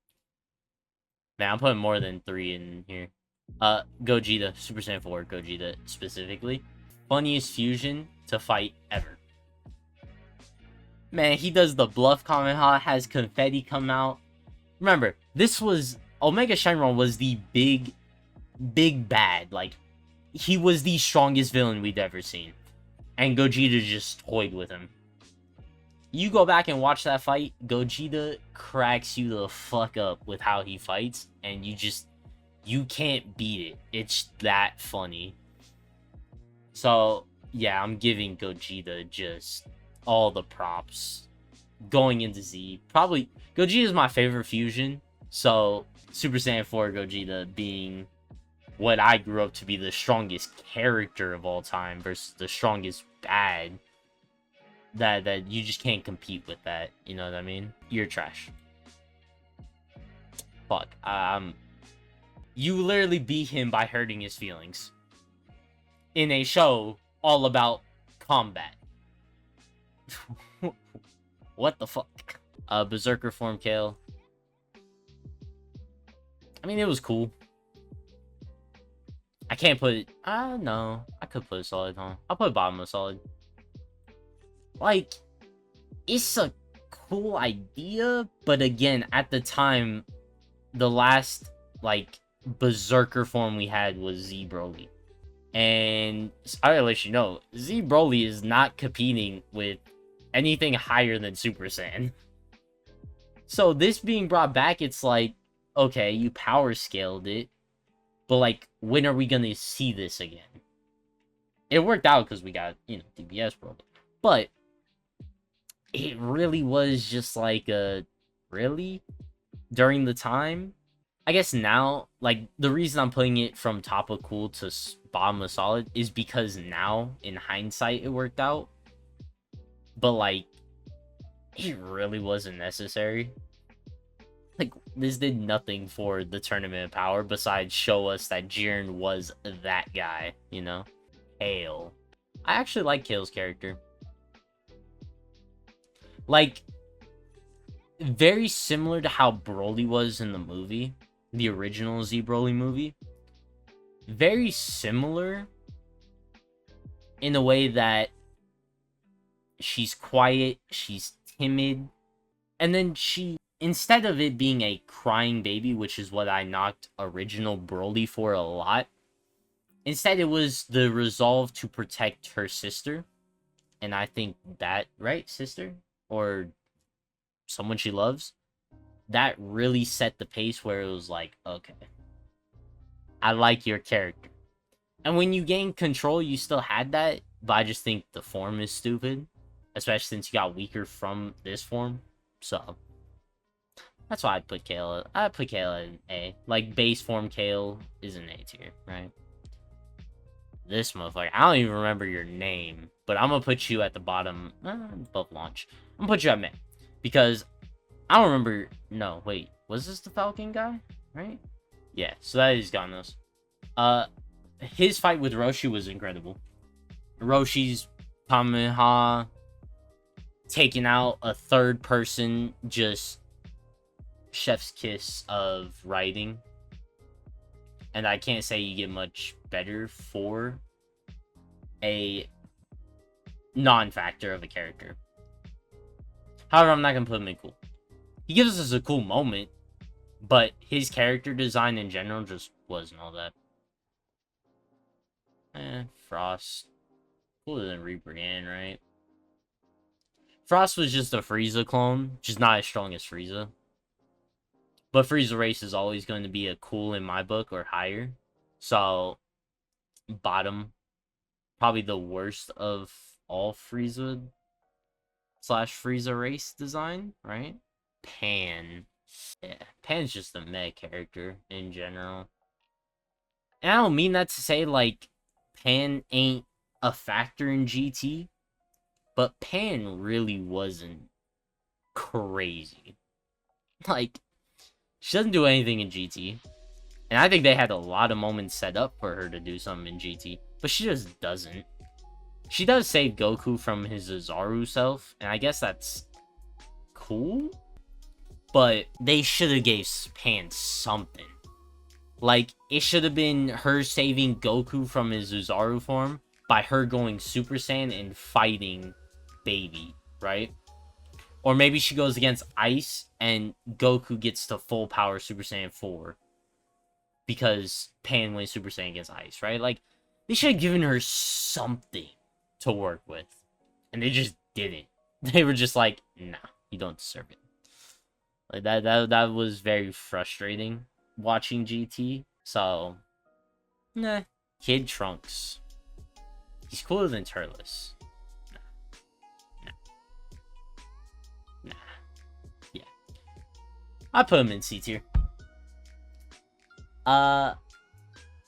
Man, I'm putting more than 3 in here. Gogeta, Super Saiyan 4 Gogeta specifically. Funniest fusion to fight ever. Man, he does the bluff Kamehameha, has confetti come out. Remember, this was... Omega Shenron was the big bad. Like, he was the strongest villain we'd ever seen. And Gogeta just toyed with him. You go back and watch that fight, Gogeta cracks you the fuck up with how he fights. And you can't beat it. It's that funny. So, yeah, I'm giving Gogeta just all the props going into Z. Probably Gogeta is my favorite fusion, so Super Saiyan 4 Gogeta being what I grew up to be the strongest character of all time versus the strongest bad, that you just can't compete with that. You know what I mean? You're trash. Fuck. You literally beat him by hurting his feelings in a show all about combat. What the fuck? Berserker form Kale. I mean, it was cool. I can't put it. No. I could put it solid, huh? I'll put bottom of solid. Like, it's a cool idea, but again, at the time, the last, like, Berserker form we had was Z Broly. And I gotta let you know, Z Broly is not competing with anything higher than Super Saiyan. So this being brought back, it's like, okay, you power scaled it, but like, when are we gonna see this again? It worked out because we got, you know, DBS Broly. But it really was just like really? During the time? I guess now, like, the reason I'm putting it from top of cool to bottom of solid is because now, in hindsight, it worked out. But, like, it really wasn't necessary. Like, this did nothing for the Tournament of Power besides show us that Jiren was that guy, you know? Kale. I actually like Kale's character. Like, very similar to how Broly was in the movie. The original Z Broly movie. Very similar in a way that she's quiet, she's timid, and then she, instead of it being a crying baby, which is what I knocked original Broly for a lot, instead it was the resolve to protect her sister. And I think that, right, sister? Or someone she loves? That really set the pace where it was like, okay, I like your character. And when you gain control, you still had that, but I just think the form is stupid, especially since you got weaker from this form. So that's why I'd put Kale. I'd put Kale in A. Like, base form Kale is an A tier, right? This motherfucker, I don't even remember your name, but I'm gonna put you at the bottom, above launch. I'm gonna put you at mid because I don't remember. No, wait. Was this the Falcon guy? Right? Yeah, so that is Ganos. His fight with Roshi was incredible. Roshi's Kamehameha taking out a third person, just chef's kiss of writing. And I can't say you get much better for a non-factor of a character. However, I'm not gonna put him in cool. He gives us a cool moment, but his character design in general just wasn't all that. Frost. Cooler than Reaper Gan, right? Frost was just a Frieza clone, just not as strong as Frieza. But Frieza Race is always going to be a cool in my book or higher. So, bottom. Probably the worst of all Frieza / Frieza Race design, right? Pan. Yeah, Pan's just a meh character in general. And I don't mean that to say, like, Pan ain't a factor in GT, but Pan really wasn't crazy. Like, she doesn't do anything in GT. And I think they had a lot of moments set up for her to do something in GT, but she just doesn't. She does save Goku from his Zaru self, and I guess that's cool. But they should have gave Pan something. Like, it should have been her saving Goku from his Zaru form by her going Super Saiyan and fighting Baby, right? Or maybe she goes against Ice and Goku gets to full power Super Saiyan 4. Because Pan went Super Saiyan against Ice, right? Like, they should have given her something to work with. And they just didn't. They were just like, nah, you don't deserve it. Like, that was very frustrating watching GT. So, nah. Kid Trunks. He's cooler than Turles. Nah. Yeah. I put him in C tier.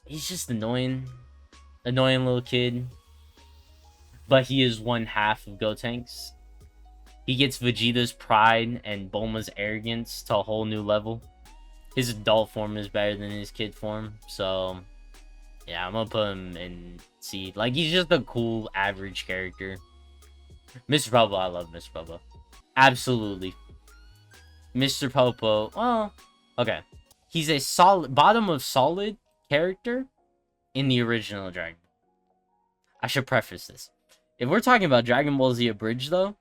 he's just annoying. Annoying little kid. But he is one half of Gotenks. He gets Vegeta's pride and Bulma's arrogance to a whole new level. His adult form is better than his kid form, so yeah, I'm gonna put him in C. Like, he's just a cool, average character. Mr. Popo, I love Mr. Popo. Absolutely. Mr. Popo, well, okay. He's a solid, bottom of solid character in the original Dragon Ball. I should preface this. If we're talking about Dragon Ball Z Abridged, though,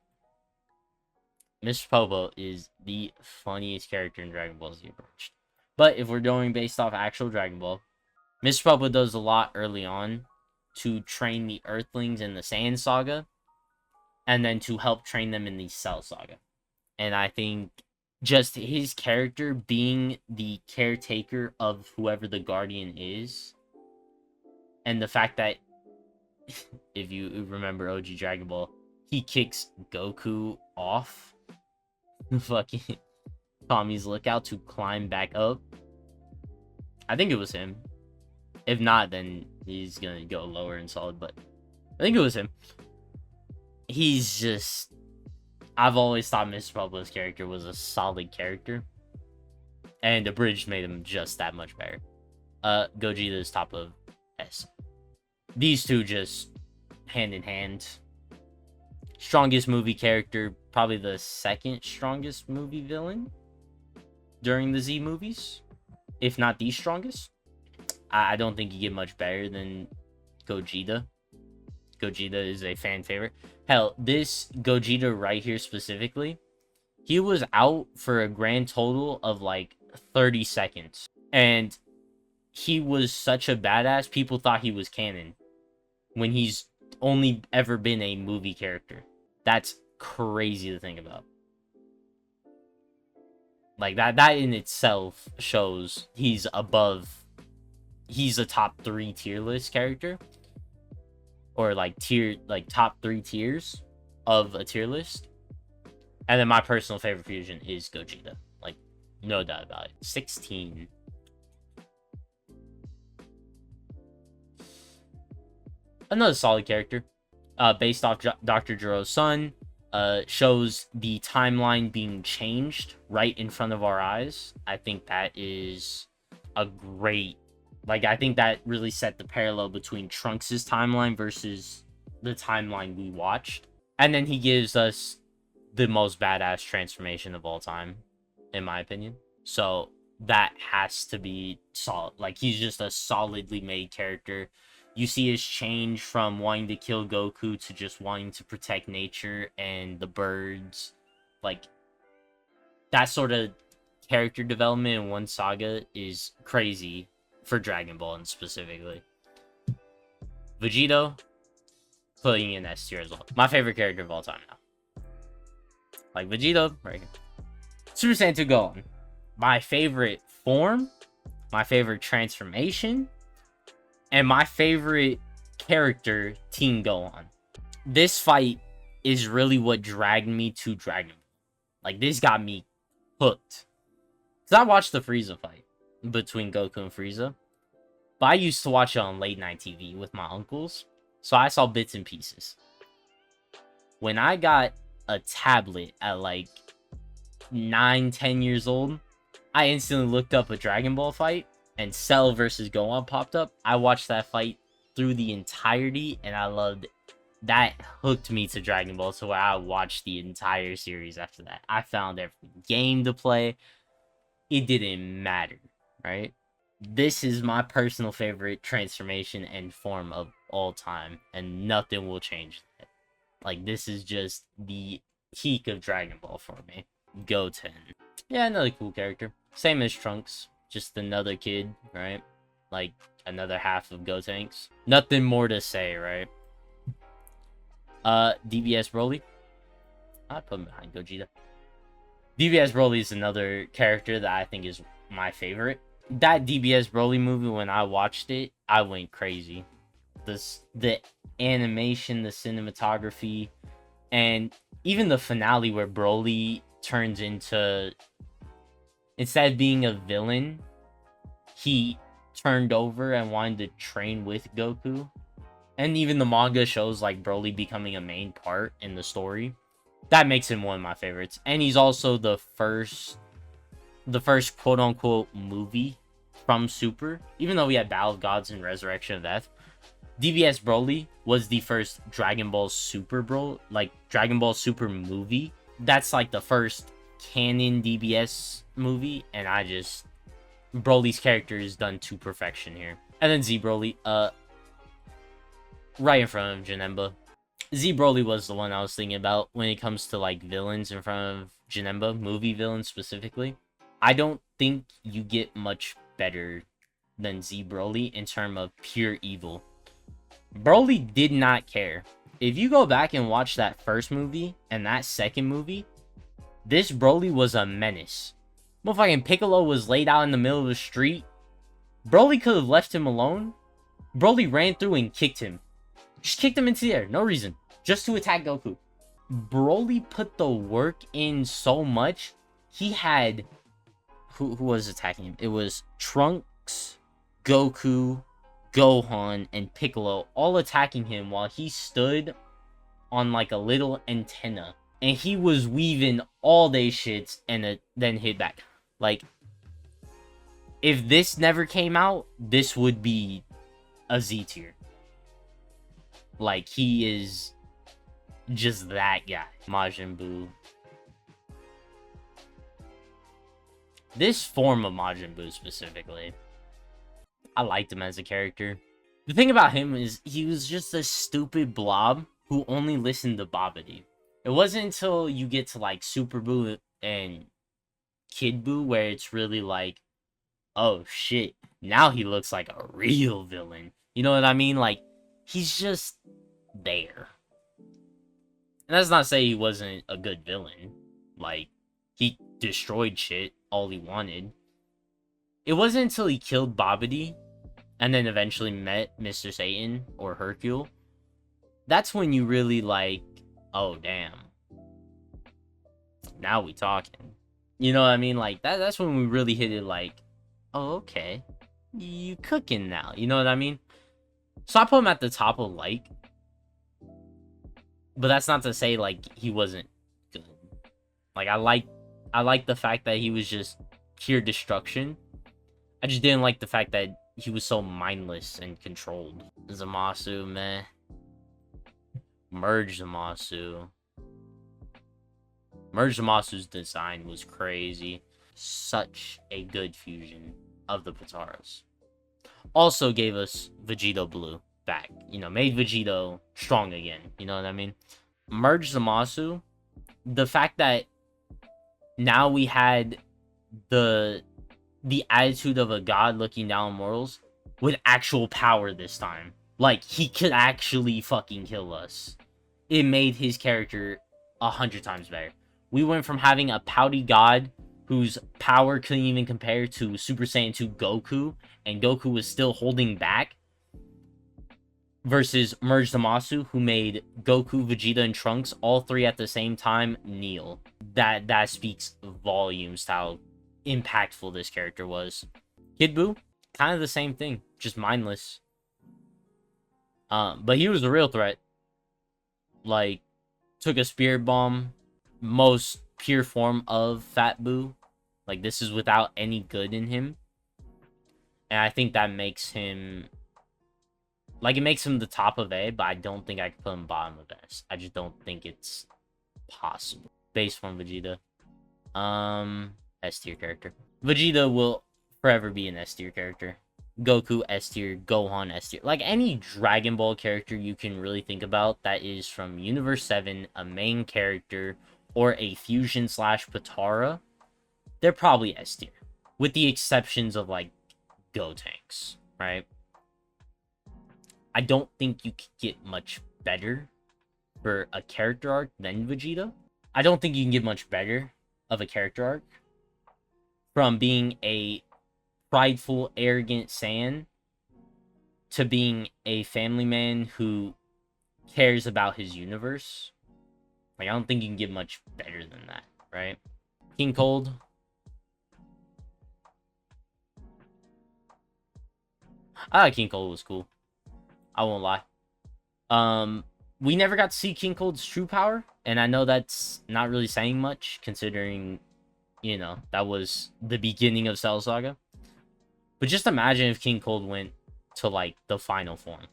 Mr. Popo is the funniest character in Dragon Ball Z Abridged. But if we're going based off actual Dragon Ball, Mr. Popo does a lot early on to train the Earthlings in the Saiyan Saga, and then to help train them in the Cell Saga. And I think just his character being the caretaker of whoever the Guardian is, and the fact that, if you remember OG Dragon Ball, he kicks Goku off fucking Kami's lookout to climb back up. I think it was him. If not, then he's gonna go lower in solid, but I think it was him. He's just... I've always thought Mr. Popo's character was a solid character. And Abridged made him just that much better. Gogeta is top of S. These two just hand in hand. Strongest movie character, probably the second strongest movie villain during the Z movies, if not the strongest. I don't think you get much better than Gogeta. Gogeta is a fan favorite. Hell, this Gogeta right here specifically, he was out for a grand total of like 30 seconds. And he was such a badass, people thought he was canon when he's only ever been a movie character. That's crazy to think about. Like, that in itself shows he's above... He's a top 3 tier list character. Or like top 3 tiers of a tier list. And then my personal favorite fusion is Gogeta. Like, no doubt about it. 16. Another solid character. Based off Dr. Gero's son. Shows the timeline being changed right in front of our eyes. I think that is a great... Like, I think that really set the parallel between Trunks' timeline versus the timeline we watched. And then he gives us the most badass transformation of all time, in my opinion. So that has to be solid. Like, he's just a solidly made character. You see his change from wanting to kill Goku to just wanting to protect nature and the birds. Like, that sort of character development in one saga is crazy. For Dragon Ball and specifically. Vegito, putting in S tier as well. My favorite character of all time now. Like Vegito, right here. Super Saiyan 2 Gohan. My favorite form, my favorite transformation, and my favorite character, Teen Gohan. This fight is really what dragged me to Dragon Ball. Like, this got me hooked. Because I watched the Frieza fight between Goku and Frieza. But I used to watch it on late night TV with my uncles. So I saw bits and pieces. When I got a tablet at like 9-10 years old, I instantly looked up a Dragon Ball fight. And Cell versus Gohan popped up. I watched that fight through the entirety. And I loved it. That hooked me to Dragon Ball. So I watched the entire series after that. I found every game to play. It didn't matter, right? This is my personal favorite transformation and form of all time, and nothing will change that. Like, this is just the peak of Dragon Ball for me. Goten. Yeah, another cool character. Same as Trunks, just another kid, right? Like, another half of Gotenks. Nothing more to say, right? DBS Broly. I'd put him behind Gogeta. DBS Broly is another character that I think is my favorite. That DBS Broly movie, when I watched it, I went crazy. The animation, the cinematography, and even the finale where Broly turns into... Instead of being a villain, he turned over and wanted to train with Goku. And even the manga shows like Broly becoming a main part in the story. That makes him one of my favorites. And he's also the first quote unquote movie from Super. Even though we had Battle of Gods and Resurrection of F, DBS Broly was the first Dragon Ball Super Dragon Ball Super movie. That's like the first canon DBS movie, and Broly's character is done to perfection here. And then Z Broly, right in front of Janemba. Z Broly was the one I was thinking about when it comes to like villains in front of Janemba, movie villains specifically. I don't think you get much better than Z Broly in terms of pure evil. Broly did not care. If you go back and watch that first movie and that second movie, this Broly was a menace. Motherfucking Piccolo was laid out in the middle of the street. Broly could have left him alone. Broly ran through and kicked him. Just kicked him into the air. No reason. Just to attack Goku. Broly put the work in so much. He had... Who was attacking him? It was Trunks, Goku, Gohan, and Piccolo all attacking him while he stood on like a little antenna. And he was weaving all they shits and then hit back. Like, if this never came out, this would be a Z tier. Like, he is just that guy. Majin Buu. This form of Majin Buu specifically, I liked him as a character. The thing about him is he was just a stupid blob who only listened to Babidi. It wasn't until you get to like Super Buu and Kid Buu where it's really like, oh shit, now he looks like a real villain. You know what I mean? Like, he's just there. And that's not to say he wasn't a good villain. Like, he destroyed shit all he wanted. It wasn't until he killed Babidi and then eventually met Mr. Satan or Hercule, that's when you really like, oh damn, now we talking. You know what I mean? Like, that's when we really hit it like, oh okay, you cooking now. You know what I mean? So I put him at the top of like, but that's not to say like he wasn't good. Like, I like the fact that he was just pure destruction. I just didn't like the fact that he was so mindless and controlled. Zamasu, meh. Merge Zamasu. Merge Zamasu's design was crazy. Such a good fusion of the Pataras. Also gave us Vegito Blue back. You know, made Vegito strong again. You know what I mean? Merge Zamasu. The fact that now we had the attitude of a god looking down on mortals with actual power this time. Like, he could actually fucking kill us. It made his character 100 times better. We went from having a pouty god whose power couldn't even compare to Super Saiyan 2 Goku, and Goku was still holding back, versus Merge Zamasu, who made Goku, Vegeta, and Trunks, all three at the same time, kneel. That speaks volumes to how impactful this character was. Kid Buu, kind of the same thing, just mindless. But he was a real threat. Like, took a spirit bomb, most pure form of Fat Buu. Like, this is without any good in him. And I think that makes him... Like, it makes him the top of A, but I don't think I could put him bottom of S. I just don't think it's possible. Base form Vegeta. S tier character. Vegeta will forever be an S tier character. Goku S tier, Gohan S tier. Like, any Dragon Ball character you can really think about that is from Universe 7, a main character, or a fusion slash Potara, they're probably S tier. With the exceptions of, like, Gotenks, right? I don't think you could get much better for a character arc than Vegeta. I don't think you can get much better of a character arc from being a prideful, arrogant Saiyan to being a family man who cares about his universe. Like, I don't think you can get much better than that, right? King Cold. I thought King Cold was cool. I won't lie. We never got to see King Cold's true power, and I know that's not really saying much, considering, you know, that was the beginning of Cell Saga. But just imagine if King Cold went to, like, the final form.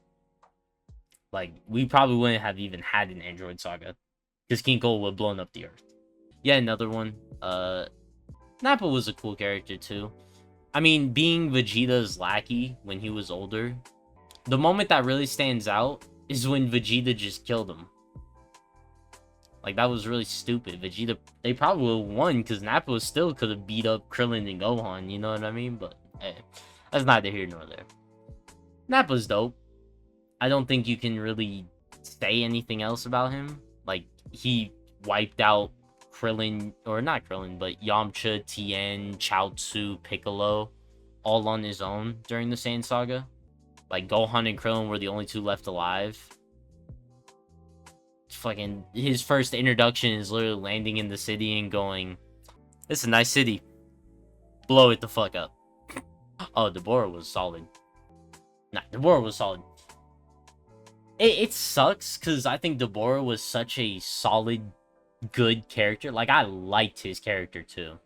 Like, we probably wouldn't have even had an Android Saga, because King Cold would have blown up the Earth. Yeah, another one. Nappa was a cool character, too. I mean, being Vegeta's lackey when he was older, the moment that really stands out is when Vegeta just killed him. Like, that was really stupid. Vegeta, they probably would have won because Nappa still could have beat up Krillin and Gohan, you know what I mean? But, hey, that's neither here nor there. Nappa's dope. I don't think you can really say anything else about him. Like, he wiped out Krillin, or not Krillin, but Yamcha, Tien, Chaozu, Piccolo, all on his own during the Saiyan Saga. Like, Gohan and Krillin were the only two left alive. Fucking, his first introduction is literally landing in the city and going, "It's a nice city. Blow it the fuck up." Oh, Dabura was solid. Nah, Dabura was solid. It sucks, because I think Dabura was such a solid, good character. Like, I liked his character, too.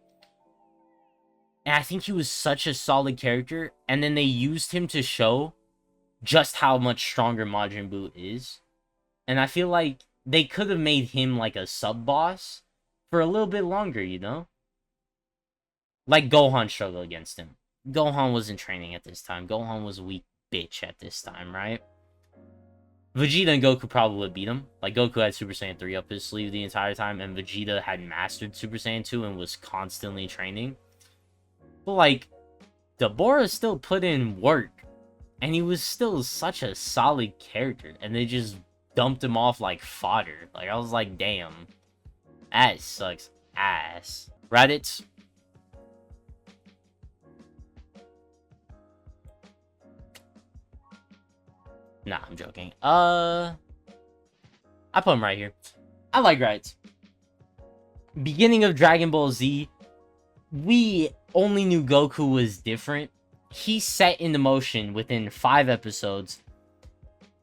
And I think he was such a solid character, and then they used him to show just how much stronger Majin Buu is. And I feel like they could have made him like a sub-boss for a little bit longer, you know? Like Gohan struggled against him. Gohan wasn't training at this time. Gohan was a weak bitch at this time, right? Vegeta and Goku probably would beat him. Like, Goku had Super Saiyan 3 up his sleeve the entire time, and Vegeta had mastered Super Saiyan 2 and was constantly training. But, like, Dabura still put in work, and he was still such a solid character, and they just dumped him off like fodder. Like, I was like, damn. That sucks ass. Raditz. Nah, I'm joking. I put him right here. I like Raditz. Beginning of Dragon Ball Z, we only knew Goku was different. He set into motion within 5 episodes.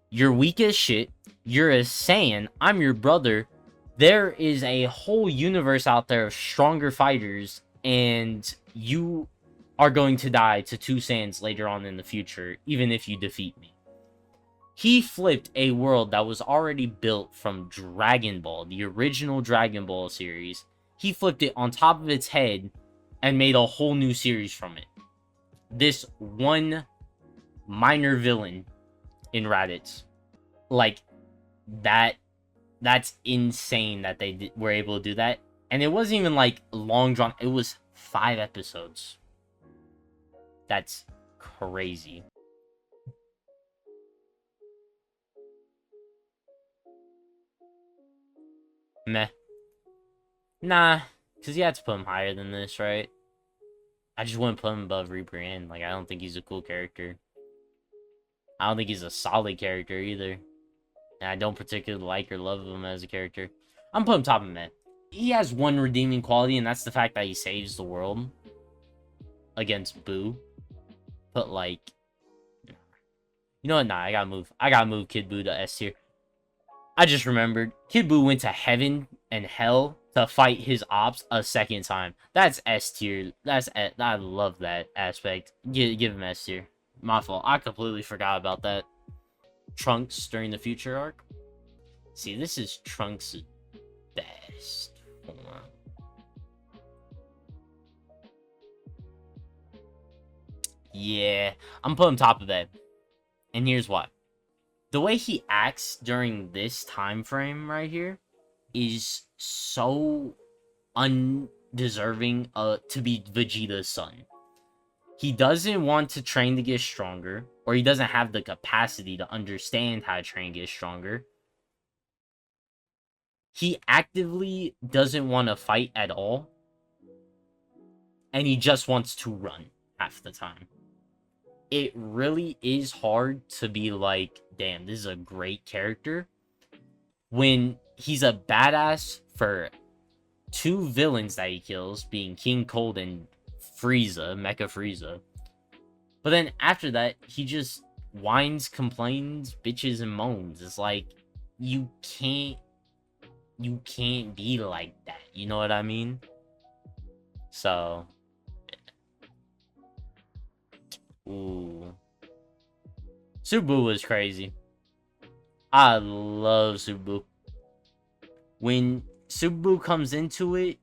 You're weak as shit. You're a Saiyan. I'm your brother. There is a whole universe out there of stronger fighters, and you are going to die to 2 Saiyans later on in the future, even if you defeat me. He flipped a world that was already built from Dragon Ball, the original Dragon Ball series. He flipped it on top of its head and made a whole new series from it. This one minor villain in Raditz. Like, that's insane that they were able to do that. And it wasn't even like long drawn. It was 5 episodes. That's crazy. Meh. Nah, because you had to put him higher than this, right? I just wouldn't put him above Reaper Inn. Like, I don't think he's a cool character. I don't think he's a solid character either. And I don't particularly like or love him as a character. I'm putting him top of meh. He has one redeeming quality, and that's the fact that he saves the world against Buu. But, like, you know what? Nah, I gotta move. I gotta move Kid Buu to S tier. I just remembered. Kid Buu went to heaven and hell to fight his ops a second time. That's S tier. I love that aspect. Give him S tier. My fault. I completely forgot about that. Trunks during the future arc. See, this is Trunks' best form. Yeah, I'm putting top of that. And here's why. The way he acts during this time frame right here is so undeserving to be Vegeta's son. He doesn't want to train to get stronger, or he doesn't have the capacity to understand how to train to get stronger. He actively doesn't want to fight at all, and he just wants to run half the time. It really is hard to be like, damn, this is a great character, when he's a badass for 2 villains that he kills, being King Cold and Frieza, Mecha Frieza. But then after that, he just whines, complains, bitches, and moans. It's like you can't be like that. You know what I mean? So, ooh, Subu was crazy. I love Subu. When Subu comes into it,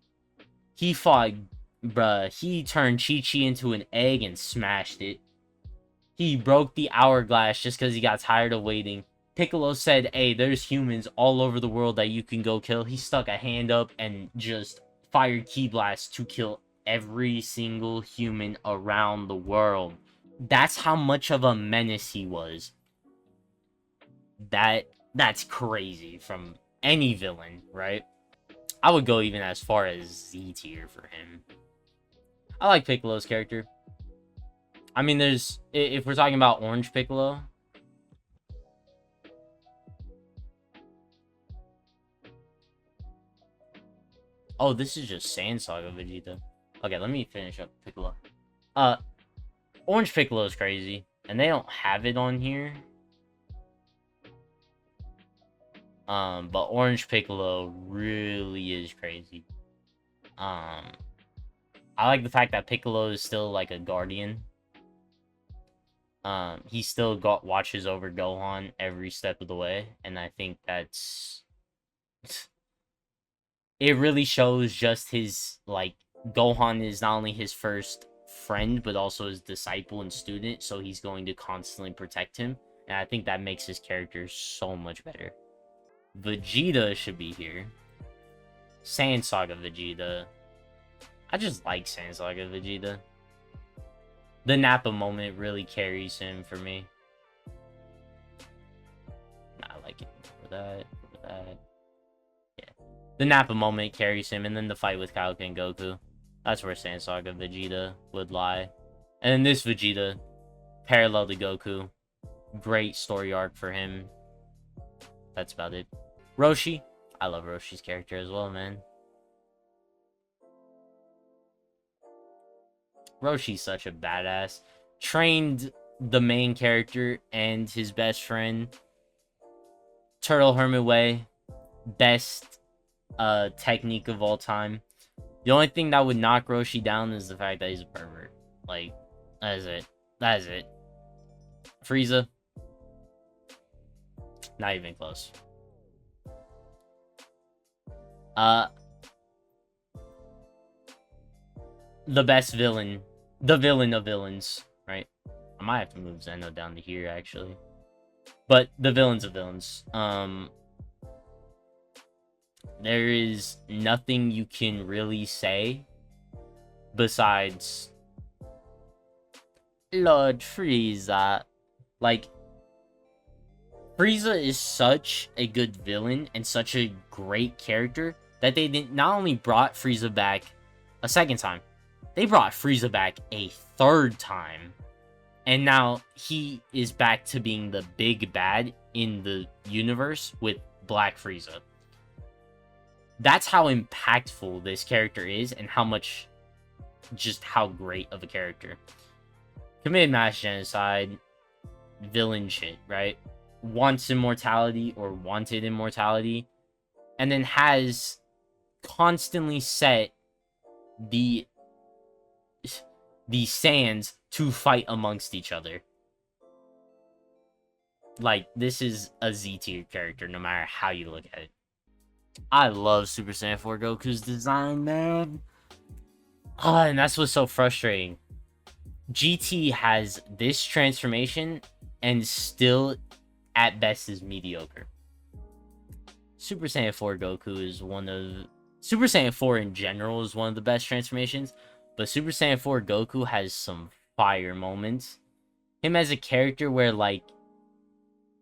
he fought, bruh. He turned Chi-Chi into an egg and smashed it. He broke the hourglass just because he got tired of waiting. Piccolo said, hey, there's humans all over the world that you can go kill. He stuck a hand up and just fired Ki Blast to kill every single human around the world. That's how much of a menace he was. That's crazy from any villain, right? I would go even as far as Z tier for him. I like Piccolo's character. I mean, if we're talking about Orange Piccolo, oh, this is just Sand Saga Vegeta. Okay, let me finish up Piccolo. Orange Piccolo is crazy, and they don't have it on here. But Orange Piccolo really is crazy. I like the fact that Piccolo is still like a guardian. He still watches over Gohan every step of the way, and I think that's it really shows just his, like, Gohan is not only his first friend, but also his disciple and student, so he's going to constantly protect him, and I think that makes his character so much better. Vegeta should be here. Sand Saga Vegeta. I just like Sand Saga Vegeta. The Nappa moment really carries him for me. I like it for that. Yeah. The Nappa moment carries him, and then the fight with Kaioken Goku. That's where Sand Saga Vegeta would lie. And then this Vegeta, parallel to Goku. Great story arc for him. That's about it. Roshi. I love Roshi's character as well, man. Roshi's such a badass. Trained the main character and his best friend. Turtle Hermit Way. Best technique of all time. The only thing that would knock Roshi down is the fact that he's a pervert. Like, that is it. That is it. Frieza. Not even close. The best villain. The villain of villains, right? I might have to move Zeno down to here, actually. But the villains of villains. There is nothing you can really say besides Lord Frieza. Like, Frieza is such a good villain and such a great character that they not only brought Frieza back a second time, they brought Frieza back a third time. And now he is back to being the big bad in the universe with Black Frieza. That's how impactful this character is and how great of a character. Committed mass genocide, villain shit, right? Wants immortality or wanted immortality, and then has constantly set the Saiyans to fight amongst each other. Like, this is a Z tier character no matter how you look at it. I love Super Saiyan 4 Goku's design, man. And that's what's so frustrating. GT has this transformation and still at best is mediocre. Super Saiyan 4 Goku is Super Saiyan 4 in general is one of the best transformations, but Super Saiyan 4 Goku has some fire moments. Him as a character where, like,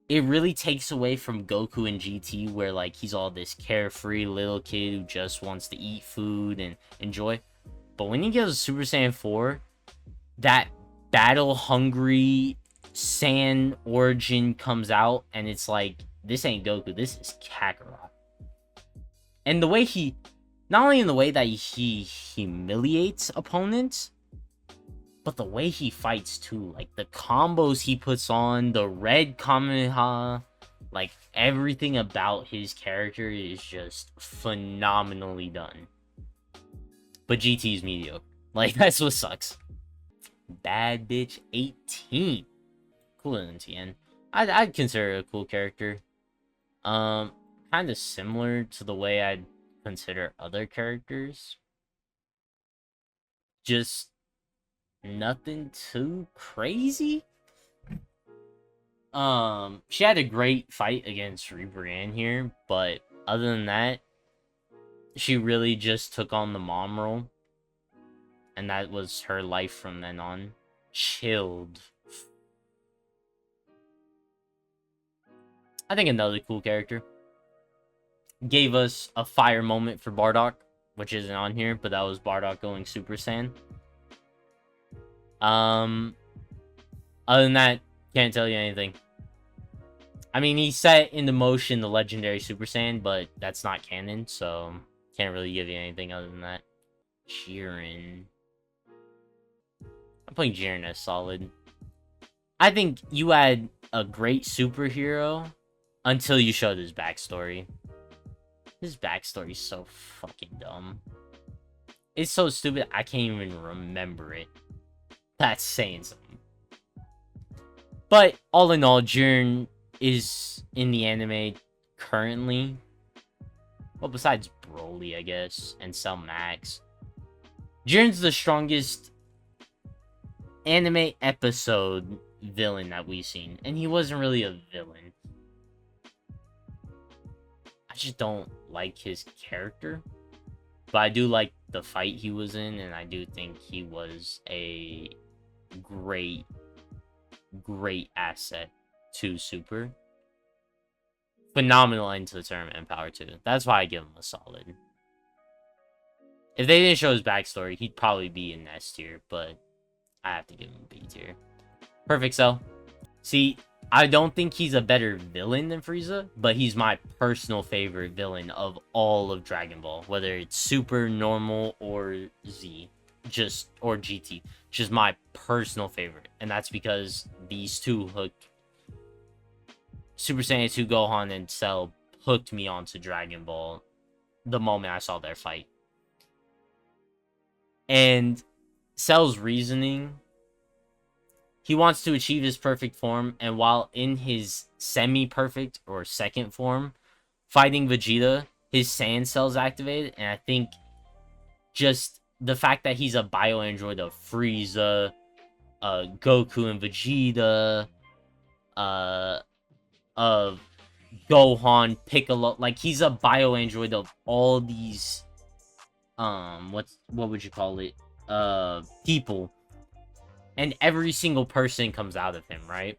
it really takes away from Goku and GT, where, like, he's all this carefree little kid who just wants to eat food and enjoy. But when he goes Super Saiyan 4, that battle-hungry Saiyan origin comes out, and it's like, this ain't Goku, this is Kakarot. And the way not only in the way that he humiliates opponents, But the way he fights too, like the combos he puts on, the red Kamehameha, like everything about his character is just phenomenally done. But GT's mediocre. Like, that's what sucks. Bad Bitch 18. Cooler than Tien. I'd consider it a cool character. Kind of similar to the way I'd consider other characters. Just nothing too crazy. She had a great fight against Ribrianne here, but other than that, she really just took on the mom role. And that was her life from then on. Chilled. I think another cool character. Gave us a fire moment for Bardock, which isn't on here, but that was Bardock going Super Saiyan. Other than that, can't tell you anything. I mean, he set into motion the legendary Super Saiyan, but that's not canon, so can't really give you anything other than that. Jiren. I'm putting Jiren as solid. I think you had a great superhero until you showed his backstory. His backstory is so fucking dumb. It's so stupid, I can't even remember it. That's saying something. But all in all, Jiren is in the anime currently. Well, besides Broly, I guess, and Cell Max. Jiren's the strongest anime episode villain that we've seen. And he wasn't really a villain. I just don't like his character. But I do like the fight he was in, and I do think he was a great asset to Super. Phenomenal into the tournament and Power 2. That's why I give him a solid. If they didn't show his backstory, he'd probably be in S tier, but I have to give him B tier. Perfect Cell. See, I don't think he's a better villain than Frieza, but he's my personal favorite villain of all of Dragon Ball, whether it's Super, Normal, or Z, or GT. Just my personal favorite, and that's because these two hooked Super Saiyan 2 Gohan and Cell hooked me onto Dragon Ball the moment I saw their fight. And Cell's reasoning, he wants to achieve his perfect form, and while in his semi-perfect or second form, fighting Vegeta, his Saiyan cells activated, and I think just the fact that he's a bio-android of Frieza, Goku and Vegeta, of Gohan, Piccolo, like he's a bio-android of all these, what would you call it, people. And every single person comes out of him, right?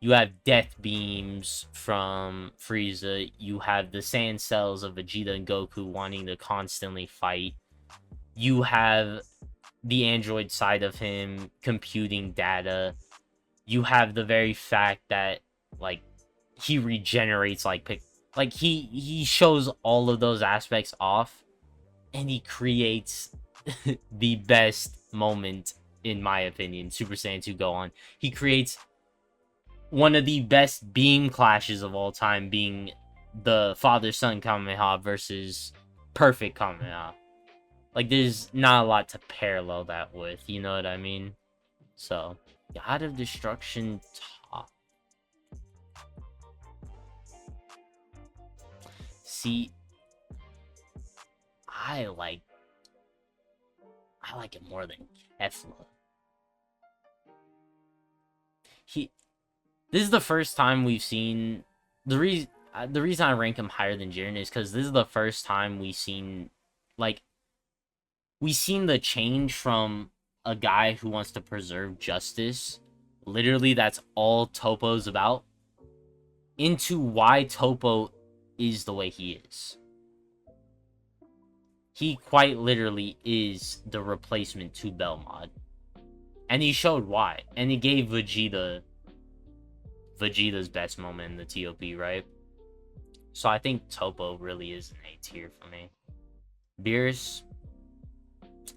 You have death beams from Frieza. You have the Saiyan cells of Vegeta and Goku wanting to constantly fight. You have the android side of him computing data. You have the very fact that, like, he regenerates like he shows all of those aspects off, and he creates the best moment, in my opinion, Super Saiyan 2 Gohan. He creates one of the best beam clashes of all time, being the father-son Kamehameha versus perfect Kamehameha. Like, there's not a lot to parallel that with, you know what I mean? So, God of Destruction top. See, I like it more than Kefla. This is the first time we've seen the reason I rank him higher than Jiren is because this is the first time we've seen the change from a guy who wants to preserve justice, literally that's all Toppo's about, into why Toppo is the way he is. He quite literally is the replacement to Belmod. And he showed why. And he gave Vegeta's best moment in the TOP, right? So I think Toppo really is an A tier for me. Beerus,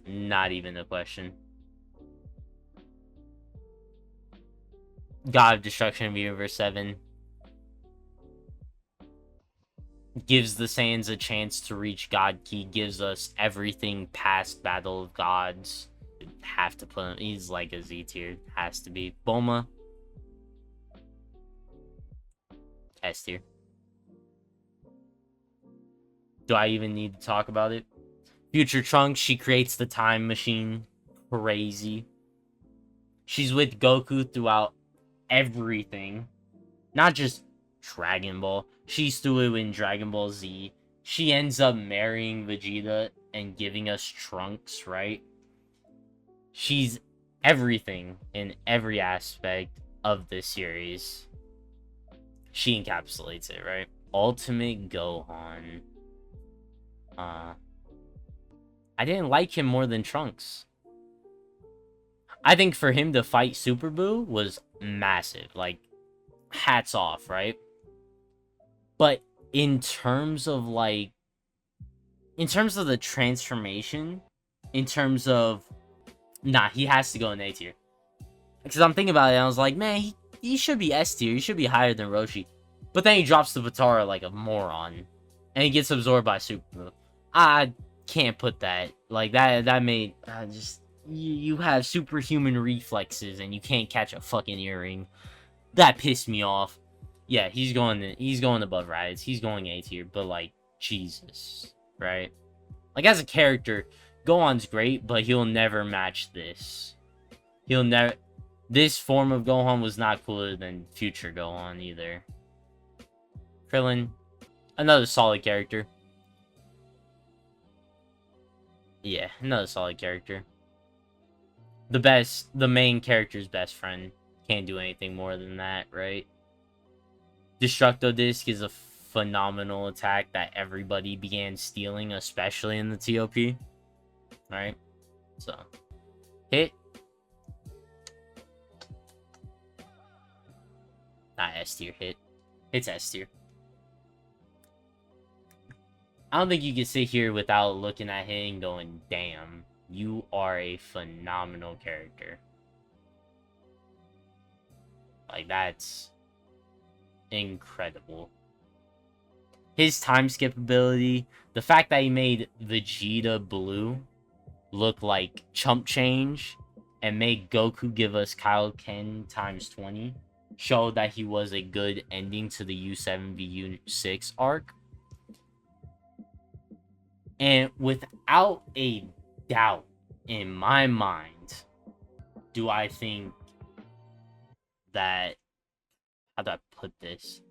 not even a question. God of Destruction of Universe 7 gives the Saiyans a chance to reach God Key, gives us everything past Battle of Gods. Have to put him, he's like a Z tier, has to be. Bulma, S tier. Do I even need to talk about it? Future Trunks, she creates the time machine. Crazy. She's with Goku throughout everything. Not just Dragon Ball. She's through it in Dragon Ball Z. She ends up marrying Vegeta and giving us Trunks, right? She's everything in every aspect of the series. She encapsulates it, right? Ultimate Gohan. I didn't like him more than Trunks. I think for him to fight Super Buu was massive. Like, hats off, right? But in terms of, like... in terms of the transformation... in terms of... nah, he has to go in A tier. Because I'm thinking about it, and I was like, man, he should be S tier. He should be higher than Roshi. But then he drops the Potara like a moron. And he gets absorbed by Super Buu. I can't put that. Like, that made... just... you have superhuman reflexes and you can't catch a fucking earring. That pissed me off. Yeah, he's going above Raditz. He's going A tier, but like, Jesus, right? Like, as a character, Gohan's great, but he'll never match this. This form of Gohan was not cooler than future Gohan either. Krillin, another solid character. Yeah, another solid character. The main character's best friend. Can't do anything more than that, right? Destructo Disc is a phenomenal attack that everybody began stealing, especially in the TOP. Right? So, hit. Not S tier, hit. It's S tier. I don't think you can sit here without looking at him and going, damn, you are a phenomenal character. Like, that's incredible. His time skip ability, the fact that he made Vegeta Blue look like chump change and made Goku give us Kaioken times 20 showed that he was a good ending to the U7 v U6 arc. And without a doubt in my mind, do I think that, how do I put this?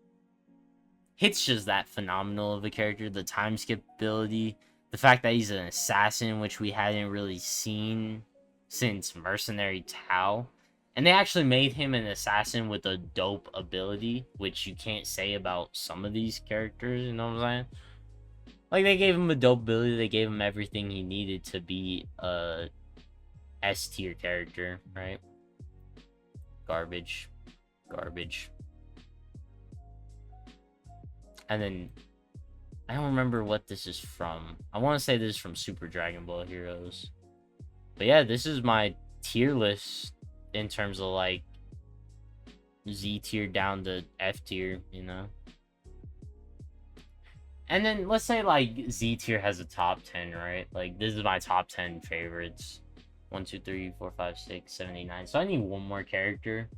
Hit's just that phenomenal of a character. The time skip ability, the fact that he's an assassin, which we hadn't really seen since Mercenary Tao. And they actually made him an assassin with a dope ability, which you can't say about some of these characters, you know what I'm saying? Like, they gave him a dope ability, they gave him everything he needed to be a S tier character, right? Garbage. And then, I don't remember what this is from. I want to say this is from Super Dragon Ball Heroes. But yeah, this is my tier list in terms of, like, Z tier down to F tier, you know? And then, let's say, like, Z tier has a top 10, right? Like, this is my top 10 favorites. 1, 2, 3, 4, 5, 6, 7, 8, 9. So I need one more character.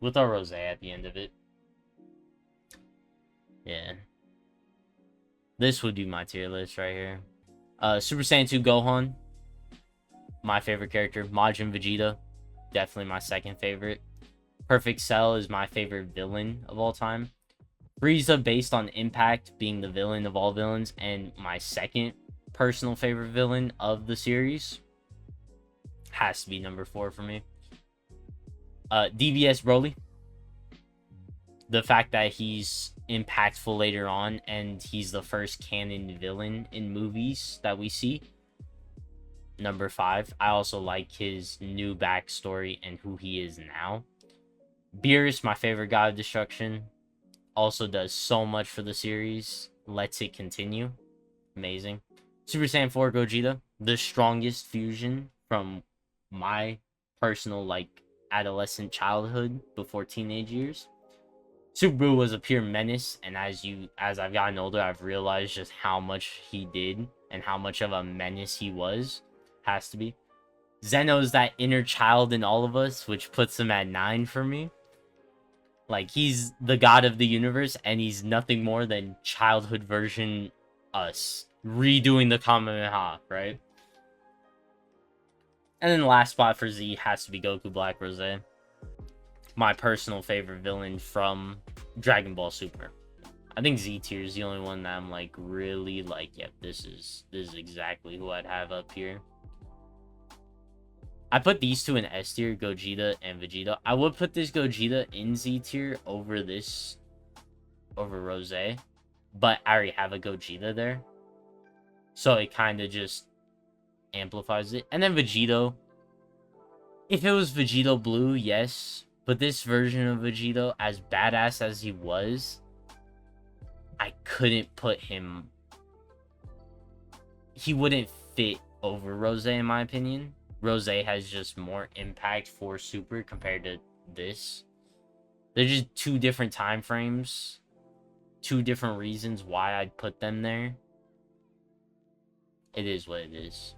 With a Rose at the end of it. Yeah. This would be my tier list right here. Super Saiyan 2 Gohan. My favorite character. Majin Vegeta. Definitely my second favorite. Perfect Cell is my favorite villain of all time. Frieza, based on impact, being the villain of all villains, and my second personal favorite villain of the series. Has to be number 4 for me. DBS Broly. The fact that he's impactful later on, and he's the first canon villain in movies that we see. Number 5. I also like his new backstory and who he is now. Beerus, my favorite God of Destruction. Also does so much for the series. Lets it continue. Amazing. Super Saiyan 4 Gogeta. The strongest fusion from my personal like adolescent childhood before teenage years. Subaru was a pure menace, and as I've gotten older, I've realized just how much he did and how much of a menace he was. Has to be. Zeno's that inner child in all of us, which puts him at 9 for me. Like, he's the god of the universe, and he's nothing more than childhood version us. Redoing the Kamehameha, right? And then the last spot for Z has to be Goku Black Rose. My personal favorite villain from Dragon Ball Super. I think Z tier is the only one that I'm like really like, yep, this is exactly who I'd have up here. I put these two in S tier, Gogeta and Vegeta. I would put this Gogeta in Z tier over Rose, but I already have a Gogeta there, so it kind of just amplifies it. And then Vegito. If it was Vegito Blue, yes, but this version of Vegito, as badass as he was, I couldn't put him. He wouldn't fit over Rose, in my opinion. Rose has just more impact for Super compared to this. They're just two different time frames. Two different reasons why I'd put them there. It is what it is.